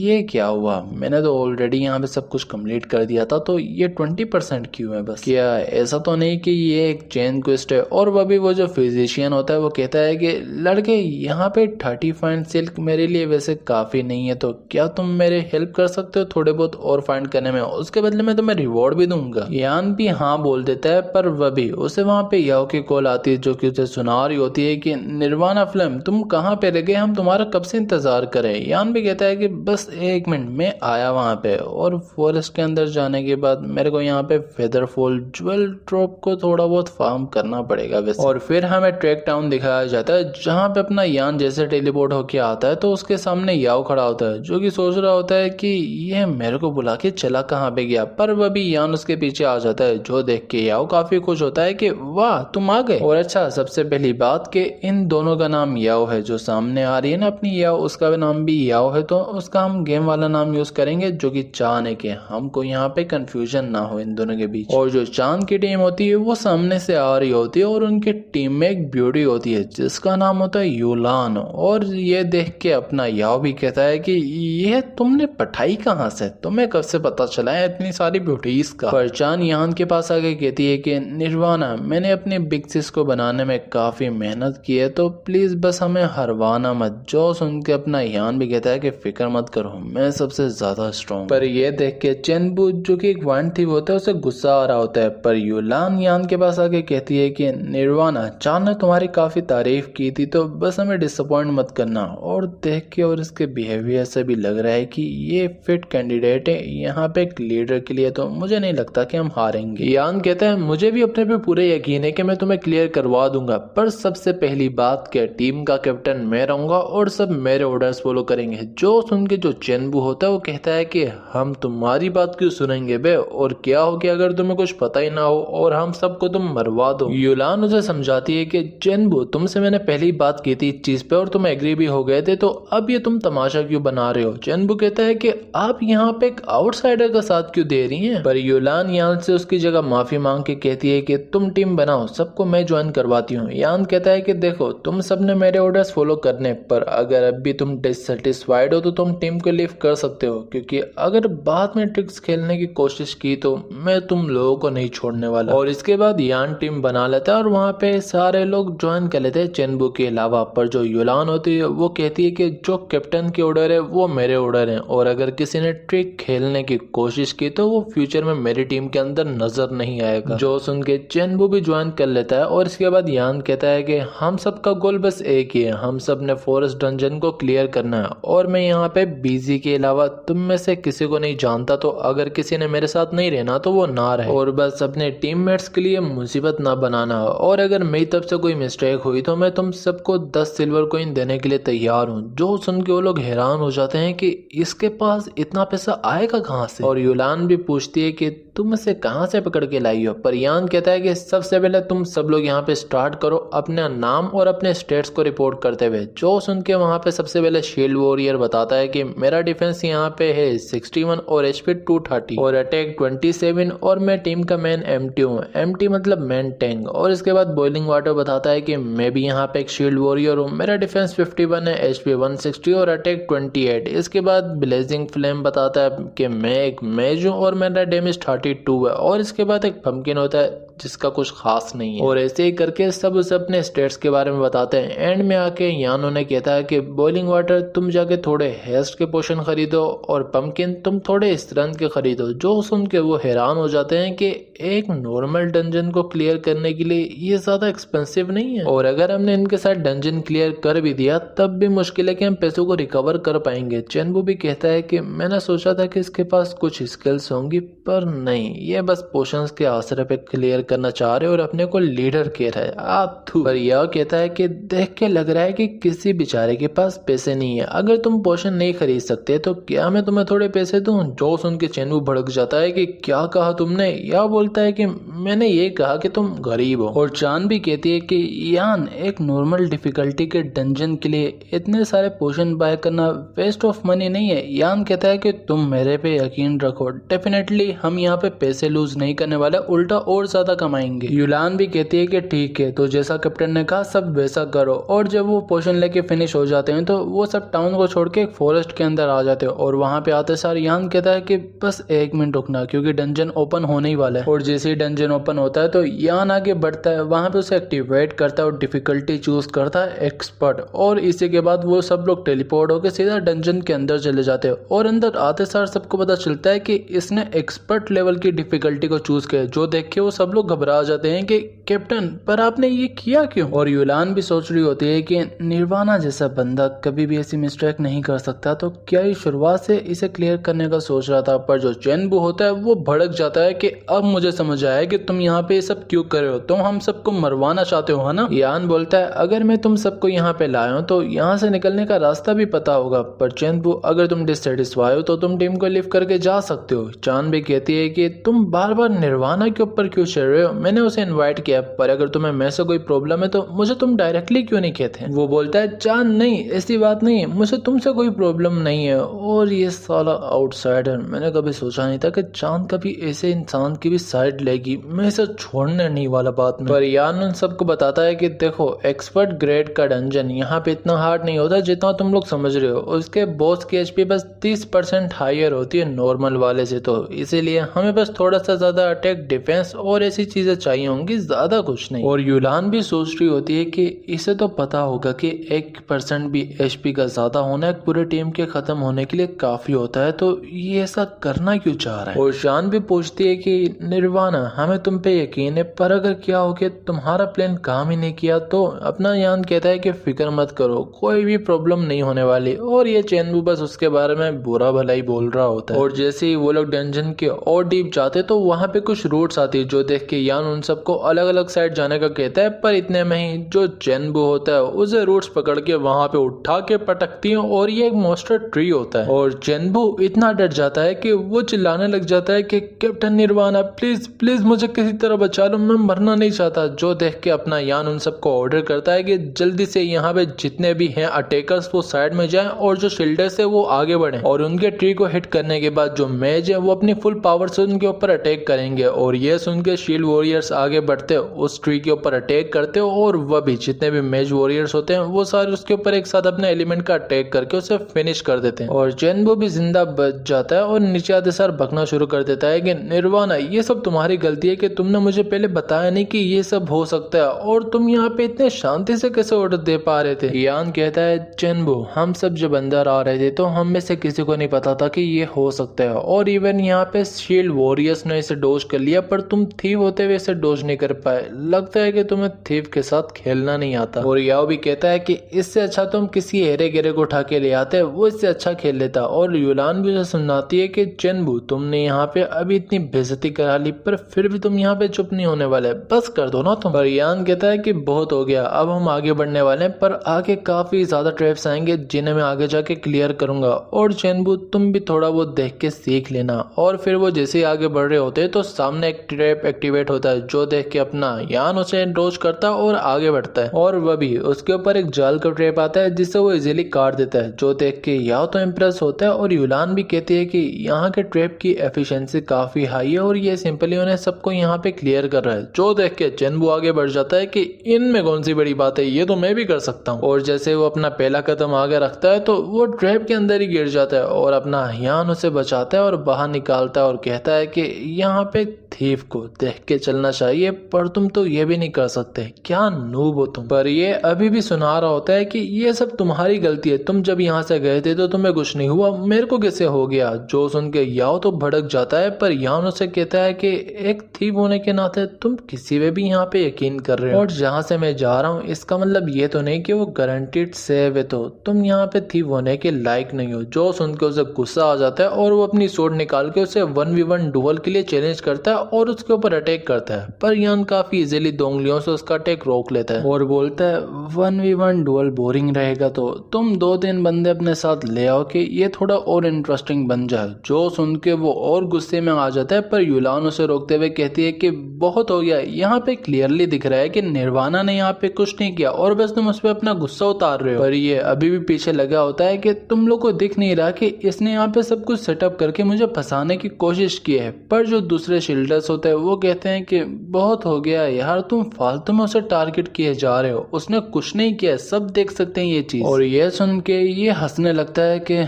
ये क्या हुआ, मैंने तो ऑलरेडी यहाँ पे सब कुछ कंप्लीट कर दिया था, तो ये 20% क्यों है बस, क्या ऐसा तो नहीं कि ये एक चेन क्वेस्ट है। और वह भी वो जो फिजिशियन होता है वो कहता है कि लड़के यहाँ पे 30 फाइन सिल्क मेरे लिए वैसे काफी नहीं है, तो क्या तुम मेरे हेल्प कर सकते हो थोड़े बहुत और फाइंड करने में, उसके बदले में तुम्हें रिवॉर्ड भी दूंगा। यान भी हाँ बोल देता है, पर वह भी उसे वहाँ पे याओ की कॉल आती है, जो कि उसे सुना रही होती है कि निर्वाणा फिल्म तुम कहाँ पे रह गए, हम तुम्हारा कब से इंतजार करें। यान भी कहता है कि बस 1 मिनट में आया वहाँ पे, और फॉरेस्ट के अंदर जाने के बाद मेरे को यहाँ पे फेदरफॉल ज्वेल ड्रॉप को थोड़ा बहुत फार्म करना पड़ेगा वैसे। और फिर हमें ट्रैक टाउन दिखाया जाता है, जहाँ पे अपना यान जैसे टेलीपोर्ट होके आता है तो उसके सामने याओ खड़ा होता है, जो कि सोच रहा होता है कि ये मेरे को बुला के चला कहाँ पे गया। पर वह भी यान उसके पीछे आ जाता है, जो देख के याओ काफी खुश होता है कि वाह तुम आ गए। और अच्छा, सबसे पहली बात कि इन दोनों का नाम याओ है, जो सामने आ रही है ना अपनी याओ, उसका भी नाम भी याओ है, तो उसका हम गेम वाला नाम यूज करेंगे, जो कि चान है, कि हमको यहाँ पे कंफ्यूजन ना हो इन दोनों के बीच। और जो चांद की टीम होती है वो सामने से आ रही होती है, और उनके टीम में एक ब्यूटी होती है जिसका नाम होता है यूलान। और ये देख के अपना याओ भी कहता है कि ये तुमने पठाई कहाँ से, तुम्हें कब से पता चला है इतनी सारी ब्यूटीज का। पर चान यान के पास आके कहती है कि निर्वाणा, मैंने अपने बिग सिस को बनाने में काफी मेहनत की है, तो प्लीज बस हमें हरवाना मत। जो सुन के अपना यान भी कहता है कि फिक्र मत करो, मैं सबसे ज्यादा स्ट्रॉन्ग। पर ये देख के चेनबू, जो कि एक वाइन थी होता है, उसे गुस्सा आ रहा होता है। पर यूलान यान के पास आके कहती है कि निर्वाणा, चान ने तुम्हारी काफी तारीफ की थी, तो बस हमें डिसअपॉइंट मत करना। और देख के और इसके बिहेवियर से भी लग रहा है कि ये फिट कैंडिडेट है यहाँ पे एक लीडर के लिए, तो मुझे नहीं लगता कि हम हारेंगे। यान कहता है मुझे भी अपने पे पूरे यकीन है कि मैं तुम्हें क्लियर करवा दूंगा, पर सबसे पहली बात क्या, टीम का कैप्टन मैं रहूंगा और सब मेरे ऑर्डर्स फॉलो करेंगे। जो सुन के जो चेनबू होता है वो कहता है कि हम तुम्हारी बात क्यों सुनेंगे बे, और क्या हो कि अगर तुम्हें कुछ पता ही ना हो और हम सबको तुम मरवा दो। यूलान उसे समझाती है कि चेनबू, तुमसे मैंने पहली बात की थी इस चीज पे और तुम एग्री भी हो गए थे, तो अब ये तुम तमाशा क्यों बना रहे हो। चेनबू कहता है कि आप यहाँ पे एक आउटसाइडर का साथ क्यों दे रही हैं। पर यूलान यहाँ से से उसकी जगह माफी मांग के कहती है कि तुम टीम बनाओ, सबको मैं ज्वाइन करवाती हूँ। यान कहता है कि देखो तुम सबने मेरे ऑर्डर्स फॉलो करने, पर अगर अब भी तुम डिससेटिस्फाइड हो तो तुम टीम को लीव कर सकते हो, क्योंकि अगर बाद में ट्रिक्स खेलने की कोशिश की तो मैं तुम लोगों को नहीं छोड़ने वाला। और इसके बाद यान टीम बना लेता है और वहाँ पे सारे लोग ज्वाइन कर लेते हैं चेनबू के अलावा। पर जो युलान होती है वो कहती है कि जो कैप्टन के ऑर्डर है वो मेरे ऑर्डर हैं, और अगर किसी ने ट्रिक खेलने की कोशिश की तो वो फ्यूचर में मेरी टीम के अंदर नजर नहीं आएगा। जो सुन के चेनबू भी ज्वाइन कर लेता है और इसके बाद यान कहता है कि हम सबका गोल बस एक ही है, हम सब ने फॉरेस्ट डंजन को क्लियर करना है, और मैं यहाँ पे बीजी के अलावा तुम में से किसी को नहीं जानता, तो अगर किसी ने मेरे साथ नहीं रहना तो वो ना रहे, और बस अपने टीममेट्स के लिए मुसीबत ना बनाना, और अगर मेरी तरफ से कोई मिस्टेक हुई तो मैं तुम सबको 10 सिल्वर कॉइन देने के लिए तैयार हूँ। जो सुन के वो लोग हैरान हो जाते हैं कि इसके पास इतना पैसा आएगा कहाँ से, और युलान भी पूछती है कि तुम इसे कहाँ से पकड़ के लाई हो। पर यान कहता है कि सबसे पहले तुम सब लोग यहाँ पे स्टार्ट करो अपना नाम और अपने स्टेट्स को रिपोर्ट करते हुए। जो सुन के वहाँ पे सबसे पहले शील्ड वॉरियर बताता है कि मेरा डिफेंस यहाँ पे है 61 और HP 230 और अटैक 27, और मैं टीम का मैन MT हूँ। MT मतलब मैन टैंक। और इसके बाद बॉइलिंग वाटर बताता है कि मैं भी यहाँ पे एक शील्ड वॉरियर हूँ, मेरा डिफेंस 51 है, HP 160 और अटैक 28। इसके बाद ब्लेजिंग फ्लेम बताता है कि मैं एक मेज हूँ और मेरा डैमेज 32 है। और इसके बाद एक पंपकिन होता है जिसका कुछ खास नहीं है, और ऐसे ही करके सब उसे अपने स्टेट्स के बारे में बताते हैं। एंड में आके यानो ने कहता है कि बॉइलिंग वाटर तुम जाके थोड़े हेस्ट के पोशन खरीदो, और पंपकिन तुम थोड़े स्ट्रेंथ के खरीदो। जो सुन के वो हैरान हो जाते हैं कि एक नॉर्मल डंजन को क्लियर करने के लिए ये ज्यादा एक्सपेंसिव नहीं है, और अगर हमने इनके साथ डंजन क्लियर कर भी दिया तब भी मुश्किल है कि हम पैसों को रिकवर कर पाएंगे। चेनबू भी कहता है कि मैंने सोचा था कि इसके पास कुछ स्किल्स होंगी, पर नहीं, ये बस पोशंस के आसरे पे क्लियर करना चाह रहे और अपने को लीडर कह रहा है। आप पर यह कहता है कि देख के लग रहा है कि किसी बेचारे के पास पैसे नहीं है, अगर तुम पोशन नहीं खरीद सकते तो क्या मैं तुम्हें थोड़े पैसे दूं। जो सुन के चेनबू भड़क जाता है कि क्या कहा तुमने। यह बोलता है कि मैंने ये कहा कि तुम गरीब हो। और चांद भी कहती है कि यान एक नॉर्मल डिफिकल्टी के डंजन के लिए इतने सारे पोशन बाय करना वेस्ट ऑफ मनी नहीं है। यान कहता है कि तुम मेरे पे यकीन रखो, डेफिनेटली हम यहाँ पे पैसे लूज नहीं करने वाले, उल्टा और ज्यादा कमाएंगे। युलान भी कहती है कि ठीक है, तो जैसा कैप्टन ने कहा सब वैसा करो। और जब वो पोशन लेके फिनिश हो जाते हैं तो वो सब टाउन को छोड़ के एक फॉरेस्ट के अंदर आ जाते हैं, और वहां पे आते सार यान कहता है कि बस 1 मिनट रुकना, क्योंकि डंजन ओपन होने ही वाला है। और जैसे ही डंजन ओपन होता है तो यान आगे बढ़ता है, वहां पे उसे एक्टिवेट करता है और डिफिकल्टी चूज करता है एक्सपर्ट, और इसी के बाद वो सब लोग टेलीपोर्ट होकर सीधा डंजन के अंदर चले जाते हैं। और अंदर आते सार सबको पता चलता है कि इसने एक्सपर्ट लेवल की डिफिकल्टी को चूज किया। जो देख के वो सब लोग घबरा जाते हैं कि कैप्टन पर आपने ये किया क्यों। और युलान भी सोच रही होती है कि निर्वाणा जैसा बंदा कभी भी ऐसी मिस्टेक नहीं कर सकता, तो क्या ये शुरुआत से इसे क्लियर करने का सोच रहा था। पर जो चेनबू होता है वो भड़क जाता है कि अब मुझे समझ आया कि तुम यहाँ पे ये सब क्यों कर रहे हो, तुम हम सबको मरवाना चाहते हो, है ना। यान बोलता है अगर मैं तुम सबको यहाँ पे लाया हूँ तो यहाँ से निकलने का रास्ता भी पता होगा। पर चेनबू अगर तुम डिससेटिस्फाई हो तो तुम टीम को लिफ्ट करके जा सकते हो। चांद भी कहती है कि तुम बार बार निर्वाणा के ऊपर क्यों चढ़ रहे हो, मैंने उसे इन्वाइट किया, पर अगर तुम्हें मैं से कोई प्रॉब्लम है तो मुझे तुम डायरेक्टली क्यों नहीं कहते। वो बोलता है चांद नहीं, ऐसी बात नहीं है, मुझे तुमसे कोई प्रॉब्लम नहीं है। और ये साला आउटसाइडर, मैंने कभी सोचा नहीं था कि चांद कभी ऐसे इंसान की भी साइड लेगी, मैं इसे छोड़ने नहीं वाला बात में। पर यान उन सबको बताता है कि देखो एक्सपर्ट ग्रेड का डंजन यहाँ पे इतना हार्ड नहीं होता जितना तुम लोग समझ रहे हो, उसके बॉस की HP बस 30% हायर होती है नॉर्मल वाले से, तो इसीलिए हमें बस थोड़ा सा ज्यादा अटैक डिफेंस और ऐसी चीजें चाहिए होंगी, ज्यादा कुछ नहीं। और युलान भी सोच रही होती है कि इसे तो पता होगा कि 1% भी HP का ज्यादा होना एक पूरे टीम के खत्म होने के लिए काफी होता है, तो ये ऐसा करना क्यों चाह रहा है। और शान भी पूछती है कि निर्वाणा हमें तुम पे यकीन है, पर अगर क्या हो कि तुम्हारा प्लान काम ही नहीं किया तो। अपना यान कहता है कि फिक्र मत करो, कोई भी प्रॉब्लम नहीं होने वाली। और ये चेनबू बस उसके बारे में बुरा भलाई बोल रहा होता है। और जैसे ही वो लोग डंजन के और डीप जाते तो वहां पे कुछ रूट्स आती है जो देख के यान उन सबको अलग अलग साइड जाने का कहता है, पर इतने में ही जो चेनबू होता है उसे रूट्स पकड़ के वहां पे उठा के पटकती है और ये एक मॉन्स्टर ट्री होता है। और चेनबू इतना डर जाता है कि वो चिल्लाने लग जाता है कि कैप्टन निर्वाणा प्लीज प्लीज मुझे किसी तरह बचा लो, मैं मरना नहीं चाहता। जो देख के अपना यान उन सबको ऑर्डर करता है कि जल्दी से यहाँ पे जितने भी हैं अटैकर्स वो साइड में जाएं और जो शील्डर्स है वो आगे बढ़े और उनके ट्री को हिट करने के बाद जो मेज है वो अपनी फुल पावर से उनके ऊपर अटैक करेंगे। और ये सुन के शील्ड वॉरियर्स आगे बढ़ते उस ट्री के ऊपर अटैक करते और वह भी जितने भी मेज वॉरियर्स होते हैं वो सारे उसके ऊपर एक साथ अपने एलिमेंट का अटैक करके उसे फिनिश कर देते हैं। और चेनबू भी जिंदा बच जाता है और नीचे आते सार बकना शुरू कर देता है कि निर्वाणा ये सब तुम्हारी गलती है कि तुमने मुझे पहले बताया नहीं कि ये सब हो सकता है और तुम यहाँ पे इतने शांति से कैसे ऑर्डर दे पा रहे थे। यान कहता है चेनबू हम सब जब अंदर आ रहे थे तो हम में से किसी को नहीं पता था कि ये हो सकता है और इवन यहाँ पे शील्ड वॉरियर्स ने इसे डोज कर लिया, पर तुम थीव होते हुए इसे डोज नहीं कर पाए। लगता है कि तुम्हें थीव के साथ खेलना नहीं आता। और याओ भी कहता है कि इससे अच्छा तुम किसी हेरे गेरे को उठा के ले आते, वो इससे अच्छा खेल लेता। और यूलान भी उसे सुनाती है कि चेनबू तुमने यहाँ पे अभी इतनी बेइज्जती करा ली पर फिर भी तुम यहाँ पे चुप नहीं होने वाले, बस कर दो ना तुम। पर यान कहता है कि बहुत हो गया, अब हम आगे बढ़ने वाले हैं, पर आगे काफी ज्यादा ट्रैप्स आएंगे जिन्हें मैं आगे जाके क्लियर करूंगा और चेनबू तुम भी थोड़ा बहुत देख के सीख लेना। और फिर वो जैसे ही आगे बढ़ रहे होते हैं तो सामने एक ट्रैप एक्टिवेट होता है जो देख के अपना यान उसे डोज करता है और आगे बढ़ता है। और वह भी उसके ऊपर एक जाल का ट्रैप आता है जिससे वो इजीली काट देता है। जो देख के याओ तो इम्प्रेस होता है और यूलान भी कहती है कि यहाँ के ट्रैप की एफिशिएंसी काफी हाई है और ये सिंपली उन्हें सबको यहाँ पे क्लियर कर रहा है। जो देख के चेनबू आगे बढ़ जाता है कि इनमें कौन सी बड़ी बात है, ये तो मैं भी कर सकता हूँ। और जैसे वो अपना पहला कदम आगे रखता है तो वो ट्रैप के अंदर ही गिर जाता है और अपना यान उसे बचाता है और बाहर निकालता है और कहता है कि यहाँ पे थीफ को देख के चलना चाहिए, पर तुम तो ये भी नहीं कर सकते, क्या नूब हो तुम। पर ये अभी भी सुना रहा होता है कि ये सब तुम्हारी गलती है, तुम जब यहाँ से गए थे तो तुम्हें कुछ नहीं हुआ, मेरे को कैसे हो गया। जो सुन के याओ तो भड़क जाता है, पर यान उसे कहता है कि एक थीफ होने के नाते तुम किसी पे भी यहाँ पे यकीन कर रहे हो और जहाँ से मैं जा रहा हूँ इसका मतलब ये तो नहीं कि वो गारंटीड सेव है, तो तुम यहाँ पे थीफ होने के लायक नहीं हो। जो सुन के उसे गुस्सा आ जाता है और वो अपनी स्वॉर्ड निकाल के उसे 1v1 डुअल के लिए चैलेंज करता है और उसके ऊपर अटैक करता है। पर यान काफी इजीली 2 उंगलियों से उसका अटैक रोक लेता है और बोलता है 1v1 डुअल बोरिंग रहेगा तो तुम 2-3 बंदे अपने साथ ले आओ कि ये थोड़ा और इंटरेस्टिंग बन जाए। जो सुन के वो और गुस्से में आ जाता है, पर यूलान उसे रोकते हुए कहती है कि बहुत हो गया, यहाँ पे क्लियरली दिख रहा है कि निर्वाणा ने यहाँ पे कुछ नहीं किया और बस तुम उस पर अपना गुस्सा उतार रहे हो। पर ये अभी भी पीछे लगा होता है कि तुम लोग को दिख नहीं रहा कि इसने यहाँ पे सब कुछ सेटअप करके मुझे फंसाने की कोशिश की है। पर जो दूसरे शील्डर्स होते हैं वो कहते हैं कि बहुत हो गया यार, तुम फालतू में उसे टारगेट किए जा रहे हो, उसने कुछ नहीं किया, सब देख सकते हैं ये चीज। और ये सुन के ये हंसने लगता है कि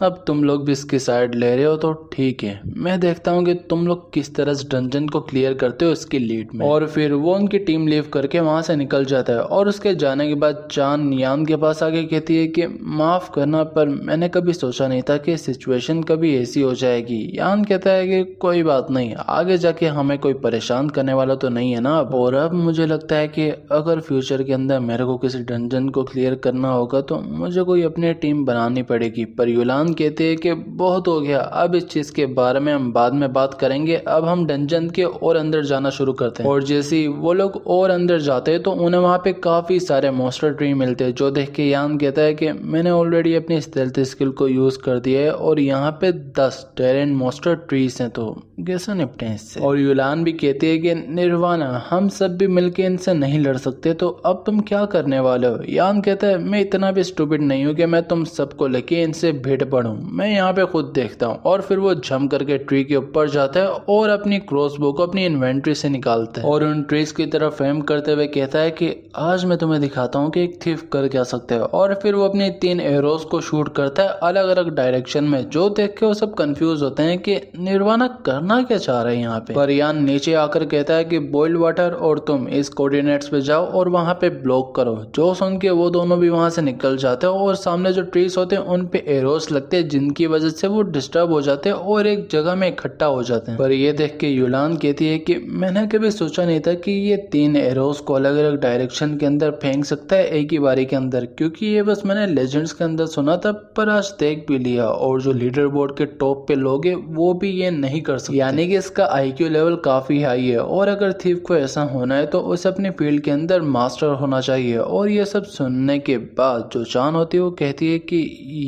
अब तुम लोग भी इसकी साइड ले रहे हो तो ठीक है, मैं देखता हूँ कि तुम लोग किस तरह से डंजन को क्लियर करते हो इसकी लीड में। और फिर वो उनकी टीम लीव करके वहां से निकल जाता है और उसके जाने के बाद चान यान के पास आके कहती है कि माफ करना, पर मैंने कभी सोचा नहीं था कि सिचुएशन कभी ऐसी हो जाएगी। यान कहता है कि कोई बात नहीं, आगे जाके हमें कोई परेशान करने वाला तो नहीं है ना। और अब मुझे लगता है कि अगर फ्यूचर के अंदर मेरे को किसी डंजन को क्लियर करना होगा तो मुझे कोई अपनी टीम बनानी पड़ेगी। पर यूलान कहते हैं कि बहुत हो गया, अब इस चीज के बारे में हम बाद में बात करेंगे, अब हम डंजन के और अंदर जाना शुरू करते हैं। और जैसे ही वो लोग और अंदर जाते हैं तो उन्हें वहां पे काफी सारे मॉन्स्टर ट्री मिलते हैं। जो देख के यान कहता है कि मैंने ऑलरेडी अपनी स्टेल्थ स्किल को यूज कर दिया है और यहाँ पे 10 टेरेन मॉन्स्टर ट्रीज हैं, तो कैसे निपटे इससे। और यूलान भी कहती है कि निर्वाणा हम सब भी मिलके इनसे नहीं लड़ सकते, तो अब तुम क्या करने वाले हो। यान कहता है मैं इतना भी स्टूपिड नहीं हूँ कि मैं तुम सबको लेके इनसे भिड़ पड़ूं, मैं यहाँ पे खुद देखता हूँ। और फिर वो जंप करके ट्री के ऊपर जाता है और अपनी क्रॉसबो को अपनी इन्वेंट्री से निकालता है और उन ट्रीज की तरफ एम करते हुए कहता है कि आज मैं तुम्हें दिखाता हूँ कि एक थीफ कर क्या सकते हो। और फिर वो अपने 3 एरोज को शूट करता है अलग अलग डायरेक्शन में। जो देख के वो सब कंफ्यूज होते हैं कि निर्वाणा करना क्या चाह रहे हैं यहाँ पे। पर यान नीचे आकर कहता है कि बॉइल्ड वाटर और तुम इस कोऑर्डिनेट्स पे जाओ और वहां पे ब्लॉक करो। जो सुन के वो दोनों भी वहां से निकल जाते हैं और सामने जो ट्रीज होते हैं उन पे एरोस लगते हैं जिनकी वजह से वो डिस्टर्ब हो जाते हैं और एक जगह में इकट्ठा हो जाते हैं। पर ये देख के यूलान कहती है कि मैंने कभी सोचा नहीं था कि ये 3 एरोस को अलग अलग डायरेक्शन के अंदर फेंक सकता है एक ही बारी के अंदर, क्योंकि ये बस मैंने लेजेंड्स के अंदर सुना था, पर आज देख भी लिया। और जो लीडर बोर्ड के टॉप पे लोग हैं वो भी ये नहीं कर सकते। सकते, यानी कि इसका आईक्यू लेवल काफी हाई है और अगर थीफ को ऐसा होना है तो उसे अपनी फील्ड के अंदर मास्टर होना चाहिए। और ये सब सुनने के बाद जो चान होती है वो कहती है कि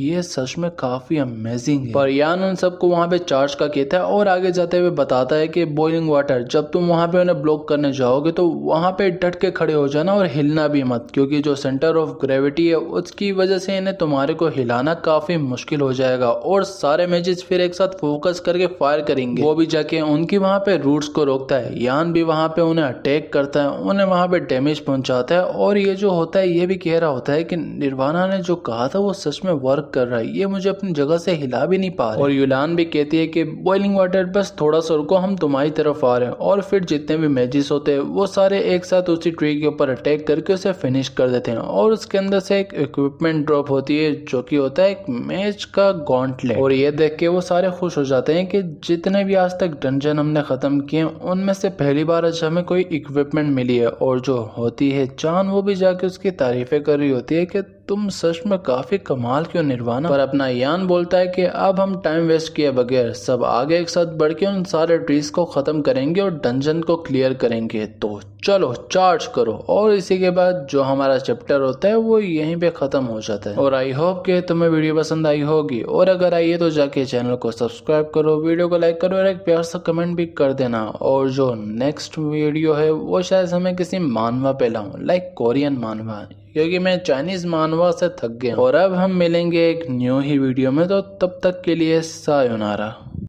ये सच में काफी अमेजिंग है। पर यान उन सबको वहां पे चार्ज का कहता है और आगे जाते हुए बताता है कि बॉइलिंग वाटर, जब तुम वहां पे उन्हें ब्लॉक करने जाओगे तो वहां पे डट के खड़े हो जाना और हिलना भी मत, क्योंकि जो सेंटर ऑफ ग्रेविटी है उसकी वजह से इन्हें तुम्हारे को हिलाना काफी मुश्किल हो जाएगा और सारे मैजेस फिर एक साथ फोकस करके फायर करेंगे। वो भी जाके उनकी वहां पे रूट्स को रोकता है। यान भी वहां पे उन्हें अटैक करता है, उन्हें वहां पे डैमेज पहुंचाता है और ये जो होता है ये भी कह रहा होता है कि निर्वाणा ने जो कहा था वो सच में वर्क कर रहा है, ये मुझे अपनी जगह से हिला भी नहीं पा रहा। और युलान भी कहती है कि बॉइलिंग वाटर बस थोड़ा सा रुको, हम तुम्हारी तरफ आ रहे हैं। और फिर जितने भी मैजिस होते हैं वो सारे एक साथ उसी ट्री के ऊपर अटैक करके उसे फिनिश कर देते हैं और उसके अंदर से एक इक्विपमेंट ड्रॉप होती है जो कि होता है एक मैच का गॉन्टलेट। और ये देख के वो सारे खुश हो जाते हैं कि जितने भी आज तक डंजन हमने खत्म किए उनमें से पहली बार आज हमें कोई इक्विपमेंट मिली है। और जो होती है चान, वो भी जाके उसकी तारीफें कर रही होती है कि तुम सच में काफी कमाल क्यों निर्वाणा। पर अपना यान बोलता है कि अब हम टाइम वेस्ट किए बगैर सब आगे एक साथ बढ़ के उन सारे ट्रीज को खत्म करेंगे और डंजन को क्लियर करेंगे, तो चलो चार्ज करो। और इसी के बाद जो हमारा चैप्टर होता है वो यहीं पे खत्म हो जाता है। और आई होप कि तुम्हें वीडियो पसंद आई होगी, और अगर आई है तो जाके चैनल को सब्सक्राइब करो, वीडियो को लाइक करो और एक प्यार सा कमेंट भी कर देना। और जो नेक्स्ट वीडियो है वो शायद हमें किसी मानवा पे लाऊं, लाइक कोरियन मानवा, क्योंकि मैं चाइनीज मानवा से थक गया। और अब हम मिलेंगे एक न्यू ही वीडियो में, तो तब तक के लिए सायोनारा।